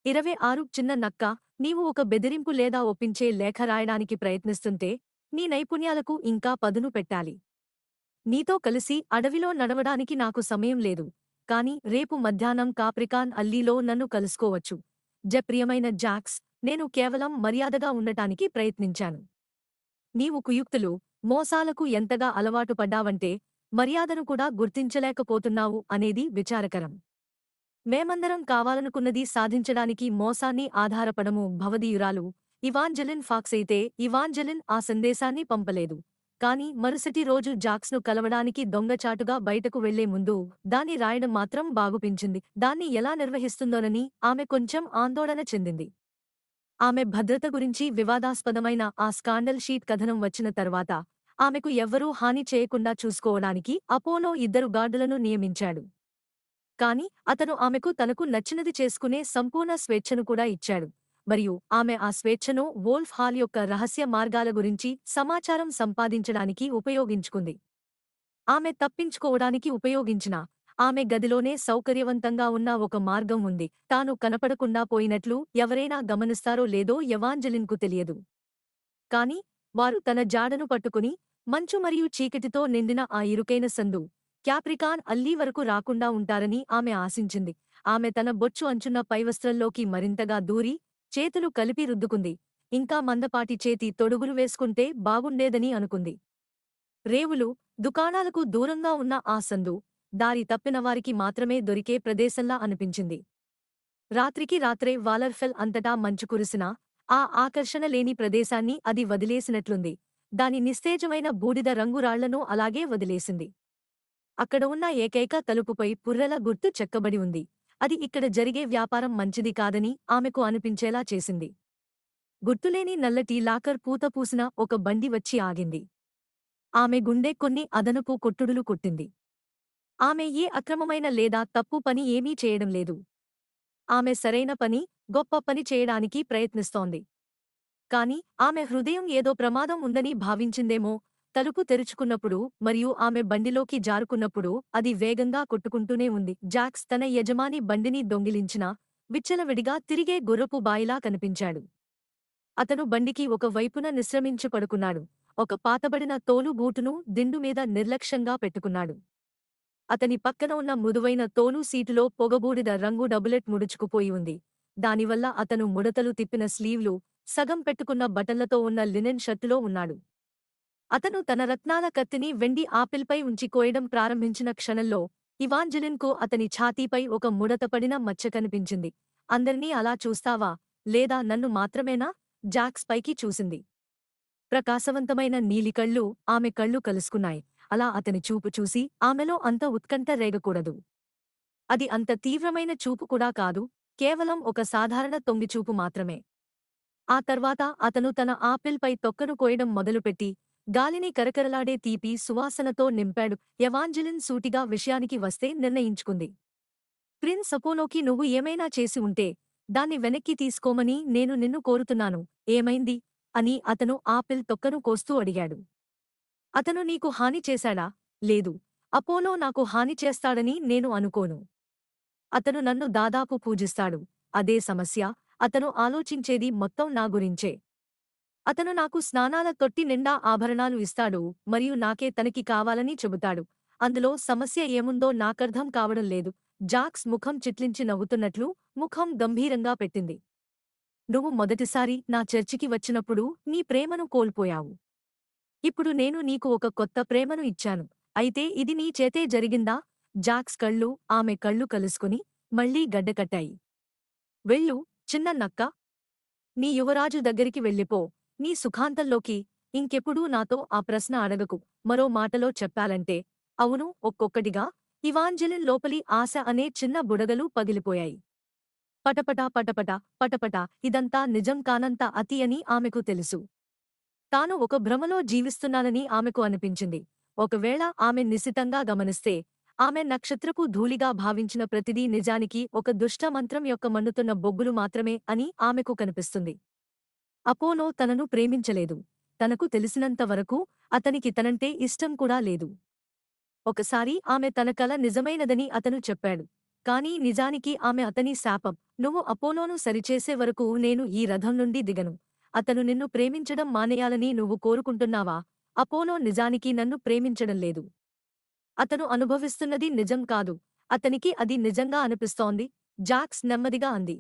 26 చిన్న నక్క, నీవు ఒక బెదిరింపు లేదా ఒప్పించే లేఖ రాయడానికి ప్రయత్నిస్తుంటే, నీ నైపుణ్యాలకు ఇంకా పదును పెట్టాలి. నీతో కలిసి అడవిలో నడవడానికి నాకు సమయం లేదు. కాని రేపు మధ్యాహ్నం కాప్రికాన్ అల్లీలో నన్ను కలుసుకోవచ్చు. ప్రియమైన జాక్స్, నేను కేవలం మర్యాదగా ఉండటానికి ప్రయత్నించాను. నీవు కుయుక్తులు, మోసాలకు ఎంతగా అలవాటు పడ్డావంటే, మర్యాదను కూడా గుర్తించలేకపోతున్నావు అనేది విచారకరం. మేమందరం కావాలనుకున్నది సాధించడానికి మోసాన్ని ఆధారపడము. భవదీయురాలు ఇవాంజెలిన్ ఫాక్స్ అయితే ఇవాంజెలిన్ ఆ సందేశాన్ని పంపలేదు. కాని మరుసటి రోజు జాక్స్ను కలవడానికి దొంగచాటుగా బయటకు వెళ్లే ముందు దాన్ని రాయడం మాత్రం బాగుపించింది. దాన్ని ఎలా నిర్వహిస్తుందోనని ఆమె కొంచెం ఆందోళన చెందింది. ఆమె భద్రత గురించి వివాదాస్పదమైన ఆ స్కాండల్ షీట్ కథనం వచ్చిన తర్వాత ఆమెకు ఎవ్వరూ హాని చేయకుండా చూసుకోవడానికి అపోలో 2 గార్డులను నియమించాడు. కాని అతను ఆమెకు తనకు నచ్చినది చేసుకునే సంపూర్ణ స్వేచ్ఛను కూడా ఇచ్చాడు. మరియు ఆమె ఆ స్వేచ్ఛను వోల్ఫ్ హాల్ యొక్క రహస్య మార్గాల గురించి సమాచారం సంపాదించడానికి ఉపయోగించుకుంది. ఆమె తప్పించుకోవడానికి ఉపయోగించిన ఆమె గదిలోనే సౌకర్యవంతంగా ఉన్న ఒక మార్గం ఉంది. తాను కనపడకుండా పోయినట్లు ఎవరైనా గమనిస్తారో లేదో ఎవాంజెలిన్కు తెలియదు. కాని వారు తన జాడను పట్టుకుని మంచు మరియు చీకటితో నిండిన ఆ ఇరుకైన సందు క్యాప్రికాన్ అల్లీ వరకు రాకుండా ఉంటారని ఆమె ఆశించింది. ఆమె తన బొచ్చు అంచున్న పైవస్త్రంలోకి మరింతగా దూరి చేతులు కలిపి రుద్దుకుంది. ఇంకా మందపాటి చేతి తొడుగులు వేసుకుంటే బాగుండేదని అనుకుంది. రేవులు, దుకాణాలకు దూరంగా ఉన్న ఆ సందు దారి తప్పినవారికి మాత్రమే దొరికే ప్రదేశంలా అనిపించింది. రాత్రికి రాత్రే వాలర్ఫెల్ అంతటా మంచు కురిసినా ఆ ఆకర్షణ లేని ప్రదేశాన్ని అది వదిలేసినట్లుంది. దాని నిస్తేజమైన బూడిద రంగురాళ్లను అలాగే వదిలేసింది. అక్కడ ఉన్న ఏకైక తలుపుపై పుర్రెల గుర్తు చెక్కబడి ఉంది. అది ఇక్కడ జరిగే వ్యాపారం మంచిది కాదని ఆమెకు అనిపించేలా చేసింది. గుర్తులేని నల్లటి లాకర్ పూత పూసిన ఒక బండి వచ్చి ఆగింది. ఆమె గుండె కొన్ని అదనపు కొట్టుడులు కొట్టింది. ఆమె ఏ అక్రమమైన లేదా తప్పు పని ఏమీ చేయడం లేదు. ఆమె సరైన పని, గొప్ప పని చేయడానికి ప్రయత్నిస్తోంది. కాని ఆమె హృదయం ఏదో ప్రమాదం ఉందని భావించిందేమో. తలుపు తెరుచుకున్నప్పుడు మరియు ఆమె బండిలోకి జారుకున్నప్పుడు అది వేగంగా కొట్టుకుంటూనే ఉంది. జాక్స్ తన యజమాని బండిని దొంగిలించిన విచ్చలవిడిగా తిరిగే గుర్రపు బాయిలా కనిపించాడు. అతను బండికి ఒక వైపున నిశ్రమించి పడుకున్నాడు. ఒక పాతబడిన తోలు బూటును దిండుమీద నిర్లక్ష్యంగా పెట్టుకున్నాడు. అతని పక్కన ఉన్న మృదువైన తోలు సీటులో పొగబూడిద రంగు డబులెట్ ముడుచుకుపోయి ఉంది. దానివల్ల అతను ముడతలు తిప్పిన స్లీవ్లు, సగం పెట్టుకున్న బటన్లతో ఉన్న లినెన్ షర్టులో ఉన్నాడు. అతను తన రత్నాల కత్తిని వెండి ఆపిల్పై ఉంచి కోయడం ప్రారంభించిన క్షణంలో ఇవాంజెలిన్కు అతని ఛాతీపై ఒక ముడతపడిన మచ్చ కనిపించింది. అందర్నీ అలా చూస్తావా, లేదా నన్ను మాత్రమేనా? జాక్స్ పైకి చూసింది. ప్రకాశవంతమైన నీలికళ్ళు ఆమె కళ్ళు కలుసుకున్నాయి. అలా అతని చూపు చూసి ఆమెలో అంత ఉత్కంఠ రేగకూడదు. అది అంత తీవ్రమైన చూపు కూడా కాదు, కేవలం ఒక సాధారణ తొంగిచూపు మాత్రమే. ఆ తర్వాత అతను తన ఆపిల్పై తొక్కను కోయడం మొదలుపెట్టి గాలిని కరకరలాడే తీపి సువాసనతో నింపాడు. ఎవాంజెలిన్ సూటిగా విషయానికి వస్తే నిర్ణయించుకుంది. ప్రిన్స్ అపోలోకి నువ్వు ఏమైనా చేసి ఉంటే దాన్ని వెనక్కి తీసుకోమని నేను నిన్ను కోరుతున్నాను. ఏమైంది అని అతను ఆపిల్ తొక్కను కోస్తూ అడిగాడు. అతను నీకు హాని చేశాడా? లేదు. అపోలో నాకు హాని చేస్తాడని నేను అనుకోను. అతను నన్ను దాదాపు పూజిస్తాడు. అదే సమస్య. అతను ఆలోచించేది మొత్తం నా గురించే. అతను నాకు స్నానాల తొట్టి నిండా ఆభరణాలు ఇస్తాడు మరియు నాకే తనకి కావాలని చెబుతాడు. అందులో సమస్య ఏముందో నాకర్థం కావడం లేదు. జాక్స్ ముఖం చిట్లించి నవ్వుతున్నట్లు ముఖం గంభీరంగా పెట్టింది. నువ్వు మొదటిసారి నా చర్చికి వచ్చినప్పుడు నీ ప్రేమను కోల్పోయావు. ఇప్పుడు నేను నీకు ఒక కొత్త ప్రేమను ఇచ్చాను. అయితే ఇది నీ చేతే జరిగిందా? జాక్స్ కళ్ళు ఆమె కళ్ళు కలుసుకుని మళ్లీ గడ్డకట్టాయి. వెళ్ళు, చిన్న నక్క. నీ యువరాజు దగ్గరికి వెళ్ళిపో. నీ సుఖాంతంలోకి. ఇంకెప్పుడూ నాతో ఆ ప్రశ్న అడగకు. మరో మాటలో చెప్పాలంటే అవును. ఒక్కొక్కటిగా ఇవాంజెలిన్ లోపలి ఆశ అనే చిన్న బుడగలు పగిలిపోయాయి. పటపటా పటపట పటపట. ఇదంతా నిజం కానంత అతి అని ఆమెకు తెలుసు. తాను ఒక భ్రమలో జీవిస్తున్నానని ఆమెకు అనిపించింది. ఒకవేళ ఆమె నిశితంగా గమనిస్తే ఆమె నక్షత్రపు ధూళిగా భావించిన ప్రతిదీ నిజానికి ఒక దుష్ట మంత్రం యొక్క మండుతున్న బొగ్గులు మాత్రమే అని ఆమెకు కనిపిస్తుంది. అపోలో తనను ప్రేమించలేదు. తనకు తెలిసినంతవరకు అతనికి తనంటే ఇష్టం కూడా లేదు. ఒకసారి ఆమె తన కల నిజమైనదని అతను చెప్పాడు. కానీ నిజానికి ఆమె అతని శాపం. నువ్వు అపోలోను సరిచేసే వరకు నేను ఈ రథం నుండి దిగను. అతను నిన్ను ప్రేమించడం మానేయాలని నువ్వు కోరుకుంటున్నావా? అపోలో నిజానికి నన్ను ప్రేమించడం లేదు. అతను అనుభవిస్తున్నది నిజం కాదు. అతనికి అది నిజంగా అనిపిస్తోంది. జాక్స్ నెమ్మదిగా అంది.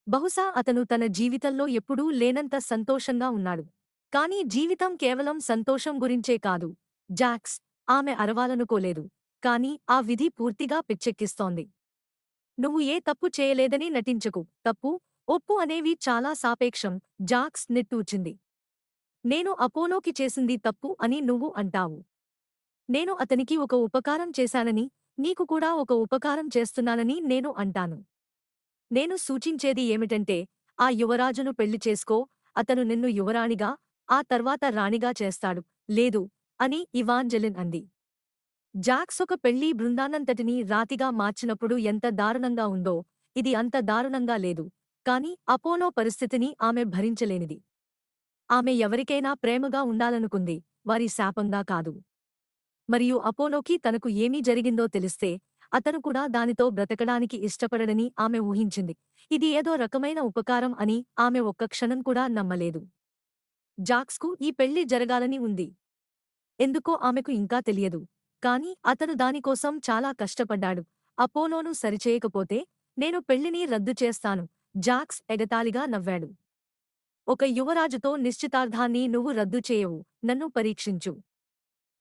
బహుశా అతను తన జీవితంలో ఎప్పుడూ లేనంత సంతోషంగా ఉన్నాడు. కానీ జీవితం కేవలం సంతోషం గురించే కాదు. జాక్స్, ఆమె అరవాలనుకోలేదు. కానీ ఆ విధి పూర్తిగా పిచ్చెక్కిస్తోంది. నువ్వు ఏ తప్పు చేయలేదని నటించకు. తప్పు, ఒప్పు అనేవి చాలా సాపేక్షం. జాక్స్ నిట్టూర్చింది. నేను అపోలోకి చేసింది తప్పు అని నువ్వు అంటావు. నేను అతనికి ఒక ఉపకారం చేశానని, నీకు కూడా ఒక ఉపకారం చేస్తున్నానని నేను అంటాను. నేను సూచించేది ఏమిటంటే, ఆ యువరాజును పెళ్లి చేసుకో, అతను నిన్ను యువరాణిగా, ఆ తర్వాత రాణిగా చేస్తాడు. లేదు అని ఇవాంజెలిన్ అంది. జాక్స్ ఒక పెళ్లి బృందాన్నంతటినీ రాతిగా మార్చినప్పుడు ఎంత దారుణంగా ఉందో, ఇది అంత దారుణంగా లేదు. కాని అపోలో పరిస్థితిని ఆమె భరించలేనిది. ఆమె ఎవరికైనా ప్రేమగా ఉండాలనుకుంది, వారి శాపంగా కాదు. మరియు అపోలోకి తనకు ఏమీ జరిగిందో తెలిస్తే, అతను కూడా దానితో బ్రతకడానికి ఇష్టపడడని ఆమె ఊహించింది. ఇది ఏదో రకమైన ఉపకారం అని ఆమె ఒక్క క్షణం కూడా నమ్మలేదు. జాక్స్కు ఈ పెళ్లి జరగాలని ఉంది. ఎందుకో ఆమెకు ఇంకా తెలియదు. కాని అతను దానికోసం చాలా కష్టపడ్డాడు. అపోలోను సరిచేయకపోతే, నేను పెళ్లిని రద్దు చేస్తాను. జాక్స్ ఎగతాళిగా నవ్వాడు. ఒక యువరాజుతో నిశ్చితార్థాన్ని నువ్వు రద్దు చేయవు. నన్ను పరీక్షించు.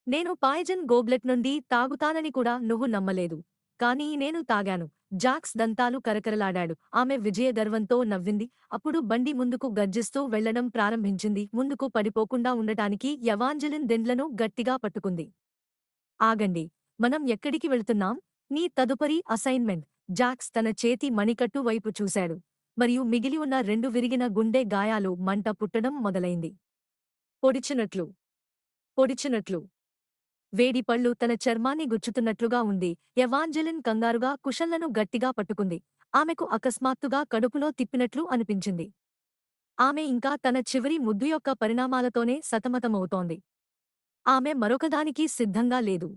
నేను పాయిజన్ గోబ్లెట్ నుండి తాగుతానని కూడా నువ్వు నమ్మలేదు. కానీ నేను తాగాను. జాక్స్ దంతాలు కరకరలాడాడు. ఆమె విజయగర్వంతో నవ్వింది. అప్పుడు బండి ముందుకు గర్జిస్తూ వెళ్లడం ప్రారంభించింది. ముందుకు పడిపోకుండా ఉండటానికి ఎవాంజెలిన్ దెండ్లను గట్టిగా పట్టుకుంది. ఆగండి. మనం ఎక్కడికి వెళ్తున్నాం? నీ తదుపరి అసైన్మెంట్. జాక్స్ తన చేతి మణికట్టు వైపు చూశాడు. మరియు మిగిలి ఉన్న 2 విరిగిన గుండె గాయాలు మంట పుట్టడం మొదలైంది. పొడిచినట్లు పొడిచినట్లు వేడి పళ్ళు తన చర్మాన్ని గుచ్చుతున్నట్లుగా ఉంది. ఎవాంజెలిన్ కంగారుగా కుషన్లను గట్టిగా పట్టుకుంది. ఆమెకు అకస్మాత్తుగా కడుపులో తిప్పినట్లు అనిపించింది. ఆమె ఇంకా తన చివరి ముద్దు యొక్క పరిణామాలతోనే సతమతమవుతోంది. ఆమె మరొకదానికి సిద్ధంగా లేదు.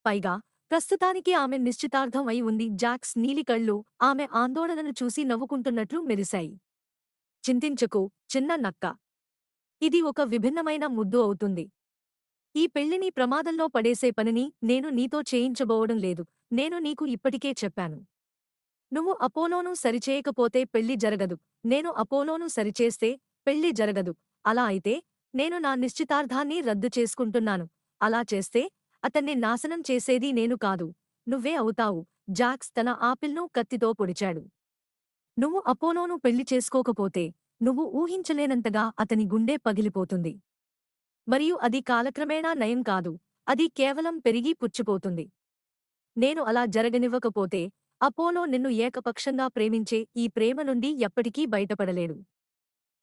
పైగా ప్రస్తుతానికి ఆమె నిశ్చితార్థం అయి ఉంది. జాక్స్ నీలి కళ్ళు ఆమె ఆందోళనను చూసి నవ్వుకుంటున్నట్లు మెరిశాయి. చింతించకు, చిన్న నక్క. ఇది ఒక విభిన్నమైన ముద్దు అవుతుంది. ఈ పెళ్లిని ప్రమాదంలో పడేసే పనిని నేను నీతో చేయించబోవడం లేదు. నేను నీకు ఇప్పటికే చెప్పాను. నువ్వు అపోలోను సరిచేయకపోతే పెళ్లి జరగదు. నేను అపోలోను సరిచేస్తే పెళ్లి జరగదు. అలా అయితే నేను నా నిశ్చితార్థాన్ని రద్దు చేసుకుంటున్నాను. అలా చేస్తే అతన్ని నాశనం చేసేది నేను కాదు, నువ్వే అవుతావు. జాక్స్ తన ఆపిల్ను కత్తితో పొడిచాడు. నువ్వు అపోలోను పెళ్లి చేసుకోకపోతే నువ్వు ఊహించలేనంతగా అతని గుండె పగిలిపోతుంది. మరియు అది కాలక్రమేణా నయం కాదు, అది కేవలం పెరిగి పుచ్చిపోతుంది. నేను అలా జరగనివ్వకపోతే అపోలో నిన్ను ఏకపక్షంగా ప్రేమించే ఈ ప్రేమ నుండి ఎప్పటికీ బయటపడలేడు.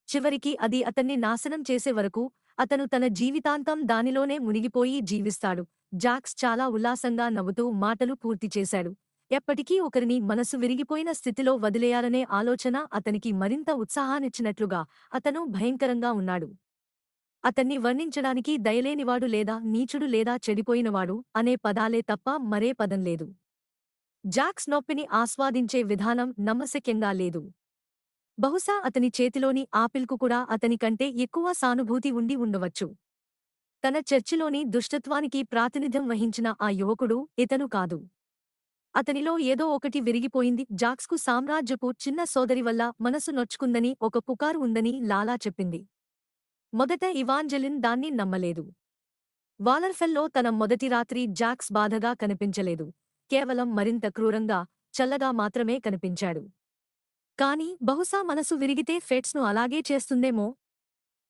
చివరికి అది అతన్ని నాశనం చేసే వరకు అతను తన జీవితాంతం దానిలోనే మునిగిపోయి జీవిస్తాడు. జాక్స్ చాలా ఉల్లాసంగా నవ్వుతూ మాటలు పూర్తి చేశాడు. ఎప్పటికీ ఒకరిని మనసు విరిగిపోయిన స్థితిలో వదిలేయాలనే ఆలోచన అతనికి మరింత ఉత్సాహాన్నిచ్చినట్లుగా అతను భయంకరంగా ఉన్నాడు. అతన్ని వర్ణించడానికి దయలేనివాడు లేదా నీచుడు లేదా చెడిపోయినవాడు అనే పదాలే తప్ప మరే పదం లేదు. జాక్స్ నొప్పిని ఆస్వాదించే విధానం నమ్మశక్యంగా లేదు. బహుశా అతని చేతిలోని ఆపిల్కు కూడా అతని కంటే ఎక్కువ సానుభూతి ఉండి ఉండవచ్చు. తన చర్చిలోని దుష్టత్వానికి ప్రాతినిధ్యం వహించిన ఆ యువకుడు ఇతను కాదు. అతనిలో ఏదో ఒకటి విరిగిపోయింది. జాక్స్కు సామ్రాజ్యపు చిన్న సోదరి వల్ల మనసు నొచ్చుకుందని ఒక పుకారు ఉందని లాలా చెప్పింది. మొదట ఇవాంజెలిన్ దాన్ని నమ్మలేదు. వాలర్ఫెల్లో తన మొదటి రాత్రి జాక్స్ బాధగా కనిపించలేదు. కేవలం మరింత క్రూరంగా, చల్లగా మాత్రమే కనిపించాడు. కాని బహుశా మనసు విరిగితే ఫేట్స్ను అలాగే చేస్తుందేమో.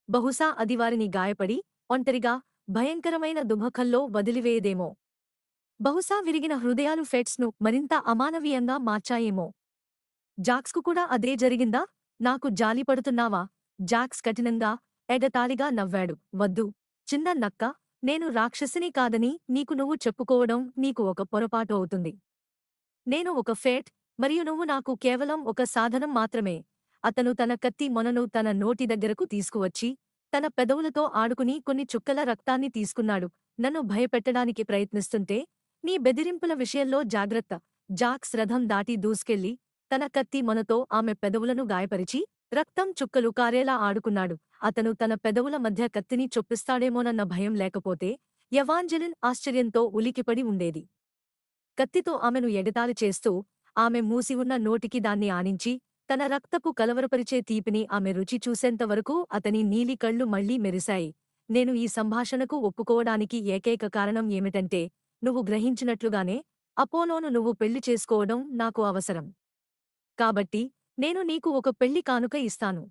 బహుశా అది వారిని గాయపడి, ఒంటరిగా, భయంకరమైన దుఃఖంలో వదిలివేయదేమో. బహుశా విరిగిన హృదయాలు ఫేట్స్ను మరింత అమానవీయంగా మార్చాయేమో. జాక్స్కు కూడా అదే జరిగిందా? నాకు జాలిపడుతున్నావా? జాక్స్ కఠినంగా, ఎగతాళిగా నవ్వాడు. వద్దు, చిన్న నక్క, నేను రాక్షసిని కాదని నీకు నువ్వు చెప్పుకోవడం నీకు ఒక పొరపాటు అవుతుంది. నేను ఒక ఫేట్, మరియు నువ్వు నాకు కేవలం ఒక సాధనం మాత్రమే. అతను తన కత్తి మొనను తన నోటి దగ్గరకు తీసుకువచ్చి, తన పెదవులతో ఆడుకుని కొన్ని చుక్కల రక్తాన్ని తీసుకున్నాడు. నన్ను భయపెట్టడానికి ప్రయత్నిస్తుంటే, నీ బెదిరింపుల విషయంలో జాగ్రత్త. జాక్స్ రథం దాటి దూసుకెళ్లి తన కత్తి మొనతో ఆమె పెదవులను గాయపరిచి రక్తం చుక్కలు కారేలా ఆడుకున్నాడు. అతను తన పెదవుల మధ్య కత్తిని చొప్పిస్తాడేమోనన్న భయం లేకపోతే ఎవాంజెలిన్ ఆశ్చర్యంతో ఉలికిపడి ఉండేది. కత్తితో ఆమెను ఎగతాళి చేస్తూ ఆమె మూసి ఉన్న నోటికి దాన్ని ఆనించి తన రక్తపు కలవరపరిచే తీపిని ఆమె రుచి చూసేంతవరకు అతని నీలి కళ్ళు మళ్లీ మెరిశాయి. నేను ఈ సంభాషణకు ఒప్పుకోవడానికి ఏకైక కారణం ఏమిటంటే నువ్వు గ్రహించినట్లుగానే అపోలోను నువ్వు పెళ్లి చేసుకోవడం నాకు అవసరం. కాబట్టి నేను నీకు ఒక పెళ్లి కానుక ఇస్తాను.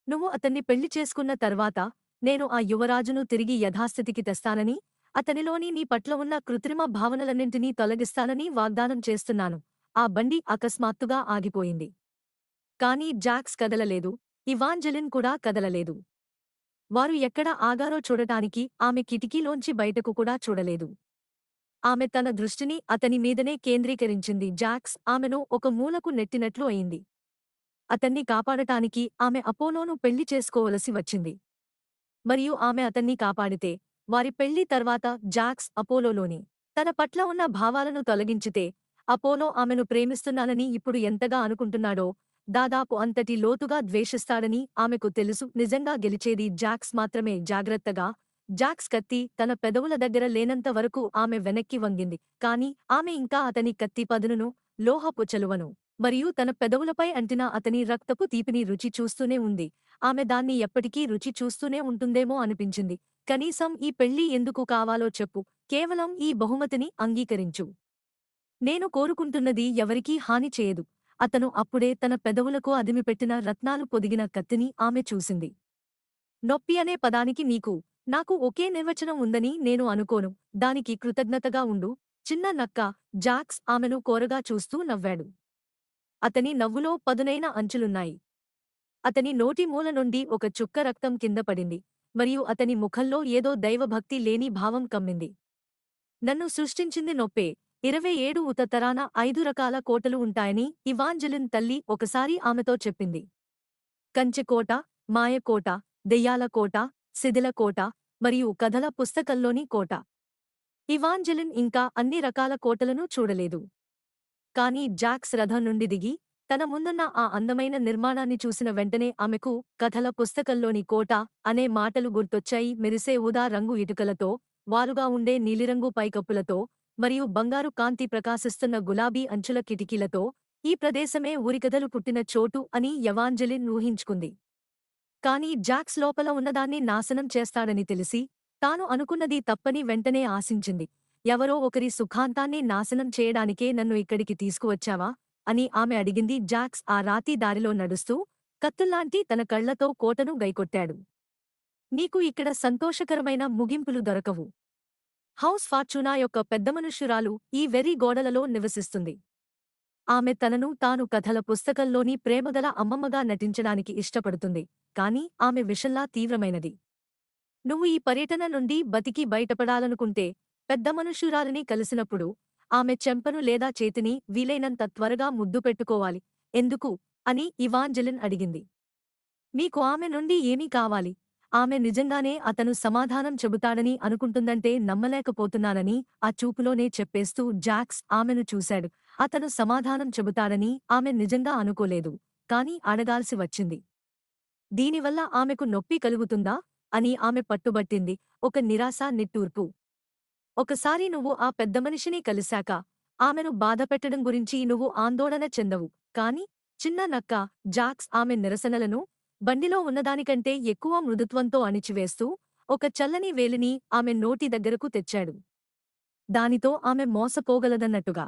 నువ్వు అతన్ని పెళ్లి చేసుకున్న తర్వాత నేను ఆ యువరాజును తిరిగి యథాస్థితికి తెస్తానని, అతనిలోని నీ పట్ల ఉన్న కృత్రిమ భావనలన్నింటినీ తొలగిస్తానని వాగ్దానం చేస్తున్నాను. ఆ బండి అకస్మాత్తుగా ఆగిపోయింది. కానీ జాక్స్ కదలలేదు, ఇవాంజెలిన్ కూడా కదలలేదు. వారు ఎక్కడ ఆగారో చూడటానికి ఆమె కిటికీలోంచి బయటకు కూడా చూడలేదు. ఆమె తన దృష్టిని అతని మీదనే కేంద్రీకరించింది. జాక్స్ ఆమెను ఒక మూలకు నెట్టినట్లు అయింది. అతన్ని కాపాడటానికి ఆమె అపోలోను పెళ్లి చేసుకోవలసి వచ్చింది. మరియు ఆమె అతన్ని కాపాడితే వారి పెళ్లి తర్వాత జాక్స్ అపోలోలోని తన పట్ల ఉన్న భావాలను తొలగించితే అపోలో ఆమెను ప్రేమిస్తున్నానని ఇప్పుడు ఎంతగా అనుకుంటున్నాడో, దాదాపు అంతటి లోతుగా ద్వేషిస్తాడని ఆమెకు తెలుసు. నిజంగా గెలిచేది జాక్స్ మాత్రమే. జాగ్రత్తగా జాక్స్ కత్తి తన పెదవుల దగ్గర లేనంత వరకు ఆమె వెనక్కి వంగింది. కాని ఆమె ఇంకా అతని కత్తి పదునును, లోహపు చలువను మరియు తన పెదవులపై అంటిన అతని రక్తపు తీపిని రుచి చూస్తూనే ఉంది. ఆమె దాన్ని ఎప్పటికీ రుచి చూస్తూనే ఉంటుందేమో అనిపించింది. కనీసం ఈ పెళ్లి ఎందుకు కావాలో చెప్పు, కేవలం ఈ బహుమతిని అంగీకరించు. నేను కోరుకుంటున్నది ఎవరికీ హాని చేయదు. అతను అప్పుడే తన పెదవులకు అదిమిపెట్టిన రత్నాలు పొదిగిన కత్తిని ఆమె చూసింది. నొప్పి అనే పదానికి నాకు ఒకే నిర్వచనం ఉందని నేను అనుకోను. దానికి కృతజ్ఞతగా ఉండు, చిన్న నక్క. జాక్స్ ఆమెను కోరగా చూస్తూ నవ్వాడు. అతని నవ్వులో పదునైన అంచులున్నాయి. అతని నోటి మూల నుండి ఒక చుక్క రక్తం కింద పడింది, మరియు అతని ముఖంలో ఏదో దైవభక్తి లేని భావం కమ్మింది. నన్ను సృష్టించింది నొప్పే. 27 ఉత్తరాన 5 రకాల కోటలు ఉంటాయని ఇవాంజెలిన్ తల్లి ఒకసారి ఆమెతో చెప్పింది. కంచెకోట, మాయకోట, దెయ్యాల కోట, శిథిల కోట మరియు కథల పుస్తకంలోని కోట. ఇవాంజెలిన్ ఇంకా అన్ని రకాల కోటలను చూడలేదు. కాని జాక్స్ రథం నుండి దిగి తన ముందున్న ఆ అందమైన నిర్మాణాన్ని చూసిన వెంటనే ఆమెకు కథల పుస్తకంలోని కోట అనే మాటలు గుర్తొచ్చాయి. మెరిసే ఊదా రంగు ఇటుకలతో, వారుగా ఉండే నీలిరంగు పైకప్పులతో మరియు బంగారు కాంతి ప్రకాశిస్తున్న గులాబీ అంచుల కిటికీలతో ఈ ప్రదేశమే ఊరికథలు పుట్టిన చోటు అని ఎవాంజెలిన్ ఊహించుకుంది. కాని జాక్స్ లోపల ఉన్నదాన్ని నాశనం చేస్తాడని తెలిసి తాను అనుకున్నది తప్పని వెంటనే ఆశించింది. ఎవరో ఒకరి సుఖాంతాన్ని నాశనం చేయడానికే నన్ను ఇక్కడికి తీసుకువచ్చావా అని ఆమె అడిగింది. జాక్స్ ఆ రాతి దారిలో నడుస్తూ కత్తుల్లాంటి తన కళ్లతో కోటను గైకొట్టాడు. నీకు ఇక్కడ సంతోషకరమైన ముగింపులు దొరకవు. హౌస్ ఫార్చూనా యొక్క పెద్దమనుష్యురాలు ఈ వెర్రి గోడలలో నివసిస్తుంది. ఆమె తనను తాను కథల పుస్తకంలోని ప్రేమగల అమ్మమ్మగా నటించడానికి ఇష్టపడుతుంది, కాని ఆమె విషంలా తీవ్రమైనది. నువ్వు ఈ పర్యటన నుండి బతికి బయటపడాలనుకుంటే పెద్ద మనుష్యురాలిని కలిసినప్పుడు ఆమె చెంపను లేదా చేతిని వీలైనంత త్వరగా ముద్దు పెట్టుకోవాలి. ఎందుకు అని ఇవాంజెలిన్ అడిగింది. మీకు ఆమె నుండి ఏమీ కావాలి? ఆమె నిజంగానే అతను సమాధానం చెబుతాడని అనుకుంటుందంటే నమ్మలేకపోతున్నానని ఆ చూపులోనే చెప్పేస్తూ జాక్స్ ఆమెను చూశాడు. అతను సమాధానం చెబుతాడని ఆమె నిజంగా అనుకోలేదు, కాని అడగాల్సి వచ్చింది. దీనివల్ల ఆమెకు నొప్పి కలుగుతుందా అని ఆమె పట్టుబట్టింది. ఒక నిరాశ నిట్టూర్పు. ఒకసారి నువ్వు ఆ పెద్దమనిషిని కలిశాక ఆమెను బాధపెట్టడం గురించి నువ్వు ఆందోళన చెందవు. కాని చిన్న నక్క. జాక్స్ ఆమె నిరసనలను బండిలో ఉన్నదానికంటే ఎక్కువ మృదుత్వంతో అణిచివేస్తూ ఒక చల్లని వేలిని ఆమె నోటి దగ్గరకు తెచ్చాడు. దానితో ఆమె మోసపోగలదన్నట్టుగా.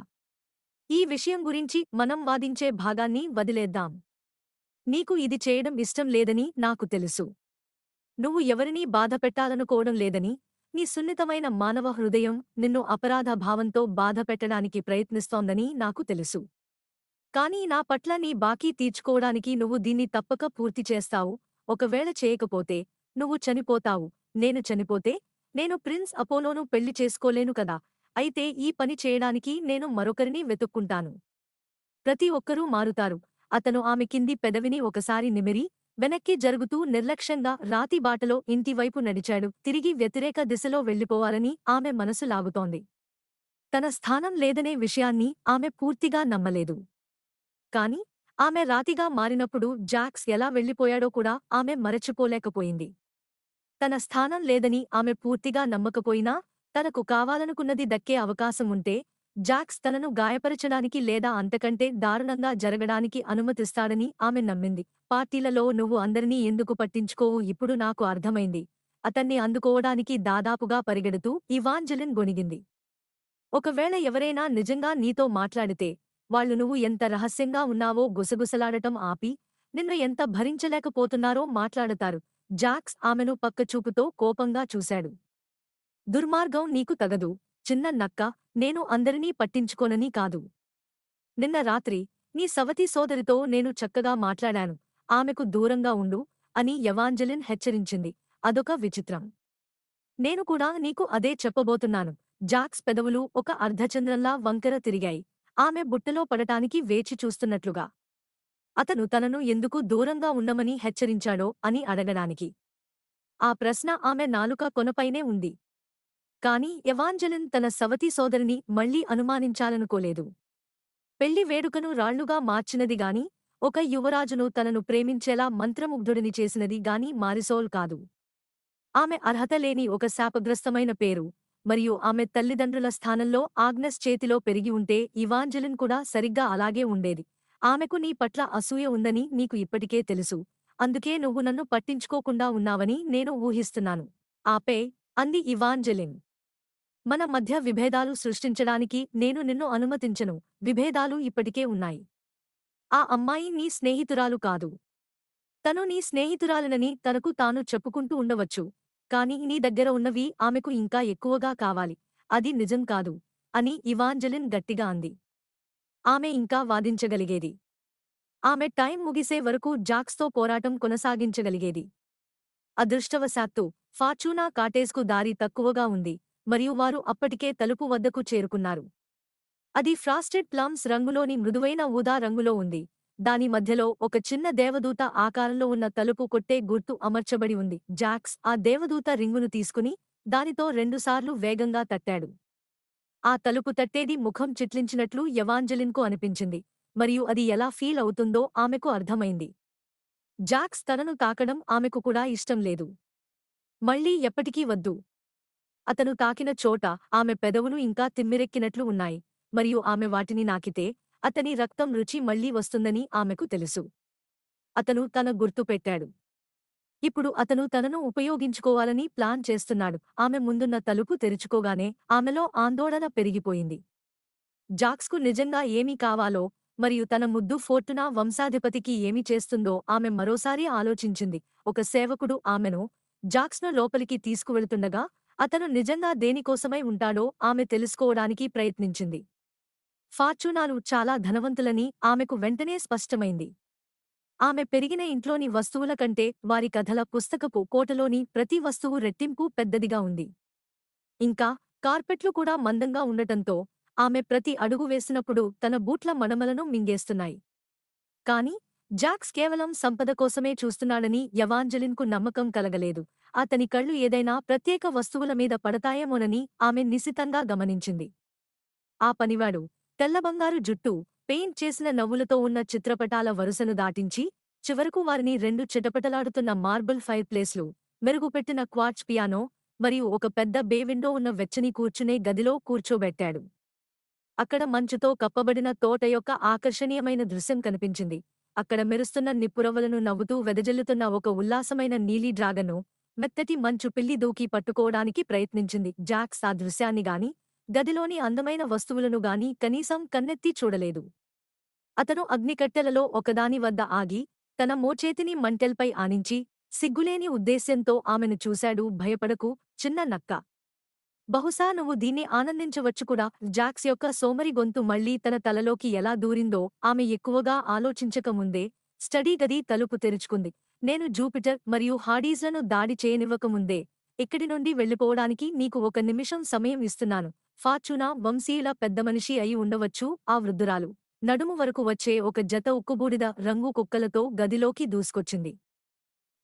ఈ విషయం గురించి మనం వాదించే భాగాన్ని వదిలేద్దాం. నీకు ఇది చేయడం ఇష్టం లేదని నాకు తెలుసు. నువ్వు ఎవరినీ బాధపెట్టాలనుకోవడం లేదని, నీ సున్నితమైన మానవ హృదయం నిన్ను అపరాధ భావంతో బాధపెట్టడానికి ప్రయత్నిస్తోందని నాకు తెలుసు. కానీ నా పట్ల నీ బాకీ తీర్చుకోవడానికి నువ్వు దీన్ని తప్పక పూర్తి చేస్తావు. ఒకవేళ చేయకపోతే నువ్వు చనిపోతావు. నేను చనిపోతే నేను ప్రిన్స్ అపోలోను పెళ్లి చేసుకోలేను కదా. అయితే ఈ పని చేయడానికి నేను మరొకరిని వెతుక్కుంటాను. ప్రతి ఒక్కరూ మారుతారు. అతను ఆమె కింది పెదవిని ఒకసారి నిమిరి వెనక్కి జరుగుతూ నిర్లక్ష్యంగా రాతి బాటలో ఇంటివైపు నడిచాడు. తిరిగి వ్యతిరేక దిశలో వెళ్ళిపోవాలని ఆమె మనసు లాగుతోంది. తన స్థానం లేదనే విషయాన్ని ఆమె పూర్తిగా నమ్మలేదు. కాని ఆమె రాతిగా మారినప్పుడు జాక్స్ ఎలా వెళ్ళిపోయాడో కూడా ఆమె మరచిపోలేకపోయింది. తన స్థానం లేదని ఆమె పూర్తిగా నమ్మకపోయినా, తనకు కావాలనుకున్నది దక్కే అవకాశం ఉంటే, జాక్స్ తనను గాయపరచడానికి లేదా అంతకంటే దారుణంగా జరగడానికి అనుమతిస్తాడని ఆమె నమ్మింది. పార్టీలలో నువ్వు అందరినీ ఎందుకు పట్టించుకోవు ఇప్పుడు నాకు అర్థమైంది. అతన్ని అందుకోవడానికి దాదాపుగా పరిగెడుతూ ఇవాంజెలిన్ గొణిగింది. ఒకవేళ ఎవరైనా నిజంగా నీతో మాట్లాడితే, వాళ్ళు నువ్వు ఎంత రహస్యంగా ఉన్నావో గుసగుసలాడటం ఆపి, నిన్ను ఎంత భరించలేకపోతున్నారో మాట్లాడతారు. జాక్స్ ఆమెను పక్కచూపుతో కోపంగా చూశాడు. దుర్మార్గం నీకు తగదు, చిన్న నక్క, నేను అందరినీ పట్టించుకోనని కాదు. నిన్న రాత్రి నీ సవతి సోదరితో నేను చక్కగా మాట్లాడాను. ఆమెకు దూరంగా ఉండు అని ఎవాంజెలిన్ హెచ్చరించింది. అదొక విచిత్రం. నేను కూడా నీకు అదే చెప్పబోతున్నాను. జాక్స్ పెదవులు ఒక అర్ధచంద్రంలా వంకర తిరిగాయి. ఆమె బుట్టలో పడటానికి వేచి చూస్తున్నట్లుగా. అతను తనను ఎందుకు దూరంగా ఉండమని హెచ్చరించాడో అని అడగడానికి. ఆ ప్రశ్న ఆమె నాలుక కొనపైనే ఉంది. కాని ఎవాంజెలిన్ తన సవతి సోదరిని మళ్లీ అనుమానించాలనుకోలేదు. పెళ్లి వేడుకను రాళ్లుగా మార్చినది గాని, ఒక యువరాజును తనను ప్రేమించేలా మంత్రముగ్ధుడిని చేసినది గాని మారిసోల్ కాదు. ఆమె అర్హత లేని ఒక శాపగ్రస్తమైన పేరు, మరియు ఆమె తల్లిదండ్రుల స్థానంలో ఆగ్నెస్ చేతిలో పెరిగి ఉంటే ఇవాంజెలిన్ కూడా సరిగ్గా అలాగే ఉండేది. ఆమెకు నీ పట్ల అసూయ ఉందని నీకు ఇప్పటికే తెలుసు. అందుకే నువ్వు నన్ను పట్టించుకోకుండా ఉన్నావని నేను ఊహిస్తున్నాను. ఆపే, అంది ఇవాంజెలిన్. మన మధ్య విభేదాలు సృష్టించడానికి నేను నిన్ను అనుమతించను. విభేదాలు ఇప్పటికే ఉన్నాయి. ఆ అమ్మాయి నీ స్నేహితురాలు కాదు. తను నీ స్నేహితురాలనని తనకు తాను చెప్పుకుంటూ ఉండవచ్చు. కాని నీ దగ్గర ఉన్నవి ఆమెకు ఇంకా ఎక్కువగా కావాలి. అది నిజం కాదు అని ఇవాంజెలిన్ గట్టిగా అంది. ఆమె ఇంకా వాదించగలిగేది. ఆమె టైం ముగిసే వరకు జాక్స్తో పోరాటం కొనసాగించగలిగేది. అదృష్టవశాత్తు ఫార్చూనా కాటేజ్కు దారి తక్కువగా ఉంది, మరియు వారు అప్పటికే తలుపు వద్దకు చేరుకున్నారు. అది ఫ్రాస్టెడ్ ప్లమ్స్ రంగులోని మృదువైన ఊదా రంగులో ఉంది. దాని మధ్యలో ఒక చిన్న దేవదూత ఆకారంలో ఉన్న తలుపు కొట్టే గుర్తు అమర్చబడి ఉంది. జాక్స్ ఆ దేవదూత రింగును తీసుకుని దానితో రెండుసార్లు వేగంగా తట్టాడు. ఆ తలుపు తట్టేది ముఖం చిట్లించినట్లు ఎవాంజెలిన్కు అనిపించింది, మరియు అది ఎలా ఫీల్ అవుతుందో ఆమెకు అర్థమైంది. జాక్స్ తనను తాకడం ఆమెకు కూడా ఇష్టం లేదు. మళ్ళీ ఎప్పటికీ వద్దు. అతను తాకిన చోట ఆమె పెదవులు ఇంకా తిమ్మిరెక్కినట్లు ఉన్నాయి, మరియు ఆమె వాటిని నాకితే అతని రక్తం రుచి మళ్లీ వస్తుందని ఆమెకు తెలుసు. అతను తన గుర్తు పెట్టాడు. ఇప్పుడు అతను తనను ఉపయోగించుకోవాలని ప్లాన్ చేస్తున్నాడు. ఆమె ముందున్న తలుపు తెరుచుకోగానే ఆమెలో ఆందోళన పెరిగిపోయింది. జాక్స్కు నిజంగా ఏమి కావాలో, మరియు తన ముద్దు ఫోర్టునా వంశాధిపతికి ఏమి చేస్తుందో ఆమె మరోసారి ఆలోచించింది. ఒక సేవకుడు ఆమెను, జాక్స్ను లోపలికి తీసుకువెళుతుండగా అతను నిజంగా దేనికోసమై ఉంటాడో ఆమె తెలుసుకోవడానికి ప్రయత్నించింది. ఫార్చూనాలు చాలా ధనవంతులని ఆమెకు వెంటనే స్పష్టమైంది. ఆమె పెరిగిన ఇంట్లోని వస్తువుల కంటే వారి కథల పుస్తకపు కోటలోని ప్రతి వస్తువు రెట్టింపు పెద్దదిగా ఉంది. ఇంకా కార్పెట్లు కూడా మందంగా ఉండటంతో ఆమె ప్రతి అడుగు వేసినప్పుడు తన బూట్ల మడమలను మింగేస్తున్నాయి. కాని జాక్స్ కేవలం సంపద కోసమే చూస్తున్నాడని ఎవాంజెలిన్కు నమ్మకం కలగలేదు. అతని కళ్ళు ఏదైనా ప్రత్యేక వస్తువుల మీద పడతాయేమోనని ఆమె నిశితంగా గమనించింది. ఆ పనివాడు తెల్లబంగారు జుట్టు, పెయింట్ చేసిన నవ్వులతో ఉన్న చిత్రపటాల వరుసను దాటించి, చివరకు వారిని రెండు చిటపటలాడుతున్న మార్బుల్ ఫైర్ ప్లేస్లు, మెరుగుపెట్టిన క్వార్ట్జ్ పియానో, మరియు ఒక పెద్ద బే విండో ఉన్న వెచ్చని కూర్చునే గదిలో కూర్చోబెట్టాడు. అక్కడ మంచుతో కప్పబడిన తోట యొక్క ఆకర్షణీయమైన దృశ్యం కనిపించింది. అక్కడ మెరుస్తున్న నిప్పురవ్వలను నవ్వుతూ వెదజల్లుతున్న ఒక ఉల్లాసమైన నీలి డ్రాగను, మెత్తటి మంచు పిల్లి దూకి పట్టుకోవడానికి ప్రయత్నించింది. జాక్స్ ఆ దృశ్యాన్ని గాని, గదిలోని అందమైన వస్తువులను గాని కనీసం కన్నెత్తి చూడలేదు. అతను అగ్నికట్టెలలో ఒకదాని వద్ద ఆగి, తన మోచేతిని మంటెల్పై ఆనించి, సిగ్గులేని ఉద్దేశ్యంతో ఆమెను చూశాడు. భయపడకు, చిన్న నక్క. బహుశా నువ్వు దీన్ని ఆనందించవచ్చు కూడా. జాక్స్ యొక్క సోమరి గొంతు మళ్లీ తన తలలోకి ఎలా దూరిందో ఆమె ఎక్కువగా ఆలోచించకముందే స్టడీ గది తలుపు తెరుచుకుంది. నేను జూపిటర్ మరియు హాడీస్లను దాడి చేయనివ్వకముందే ఇక్కడి నుండి వెళ్ళిపోవడానికి నీకు 1 నిమిషం సమయం ఇస్తున్నాను. ఫార్చూనా వంశీయుల పెద్దమనిషి అయి ఉండవచ్చు ఆ వృద్ధురాలు. నడుము వరకు వచ్చే ఒక జత ఉక్కుబూడిద రంగు కుక్కలతో గదిలోకి దూసుకొచ్చింది.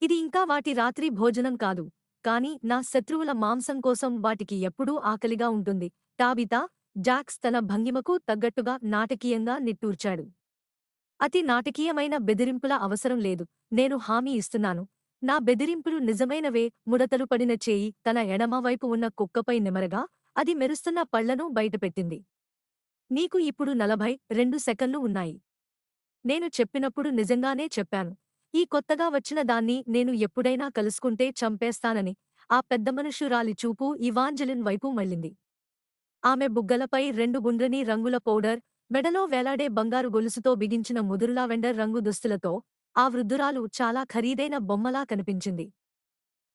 ఇది ఇంకా వాటి రాత్రి భోజనం కాదు, కాని నా శత్రువుల మాంసం కోసం వాటికి ఎప్పుడూ ఆకలిగా ఉంటుంది. టాబితా, జాక్స్ తన భంగిమకు తగ్గట్టుగా నాటకీయంగా నిట్టూర్చాడు. అతి నాటకీయమైన బెదిరింపుల అవసరం లేదు. నేను హామీ ఇస్తున్నాను. నా బెదిరింపులు నిజమైనవే. ముడతలు పడిన చేయి తన ఎడమవైపు ఉన్న కుక్కపై నిమరగా అది మెరుస్తున్న పళ్లను బయటపెట్టింది. నీకు ఇప్పుడు 42 సెకన్లు ఉన్నాయి. నేను చెప్పినప్పుడు నిజంగానే చెప్పాను. ఈ కొత్తగా వచ్చిన దాన్ని నేను ఎప్పుడైనా కలుసుకుంటే చంపేస్తానని. ఆ పెద్దమనుష్యురాలి చూపు ఇవాంజెలిన్ వైపు మళ్ళింది. ఆమె బుగ్గలపై 2 గుండ్రని రంగుల పౌడర్, మెడలో వేలాడే బంగారు గొలుసుతో బిగించిన ముదురు లావెండర్ రంగు దుస్తులతో ఆ వృద్ధురాలు చాలా ఖరీదైన బొమ్మలా కనిపించింది.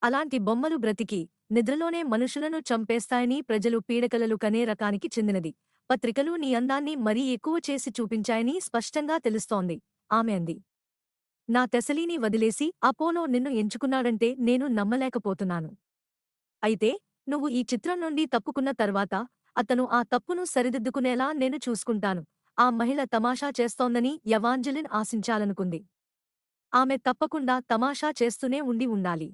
అలాంటి బొమ్మలు బ్రతికి, నిద్రలోనే మనుషులను చంపేస్తాయని ప్రజలు పీడకలలు కనే రకానికి చెందినది. పత్రికలు నీ అందాన్ని మరీ ఎక్కువ చేసి చూపించాయని స్పష్టంగా తెలుస్తోంది ఆమె అంది. నా తెసలీని వదిలేసి అపోలో నిన్ను ఎంచుకున్నాడంటే నేను నమ్మలేకపోతున్నాను. అయితే నువ్వు ఈ చిత్రం నుండి తప్పుకున్న తర్వాత అతను ఆ తప్పును సరిదిద్దుకునేలా నేను చూసుకుంటాను. ఆ మహిళ తమాషా చేస్తోందని ఎవాంజెలిన్ ఆశించాలనుకుంది. ఆమె తప్పకుండా తమాషా చేస్తూనే ఉండాలి.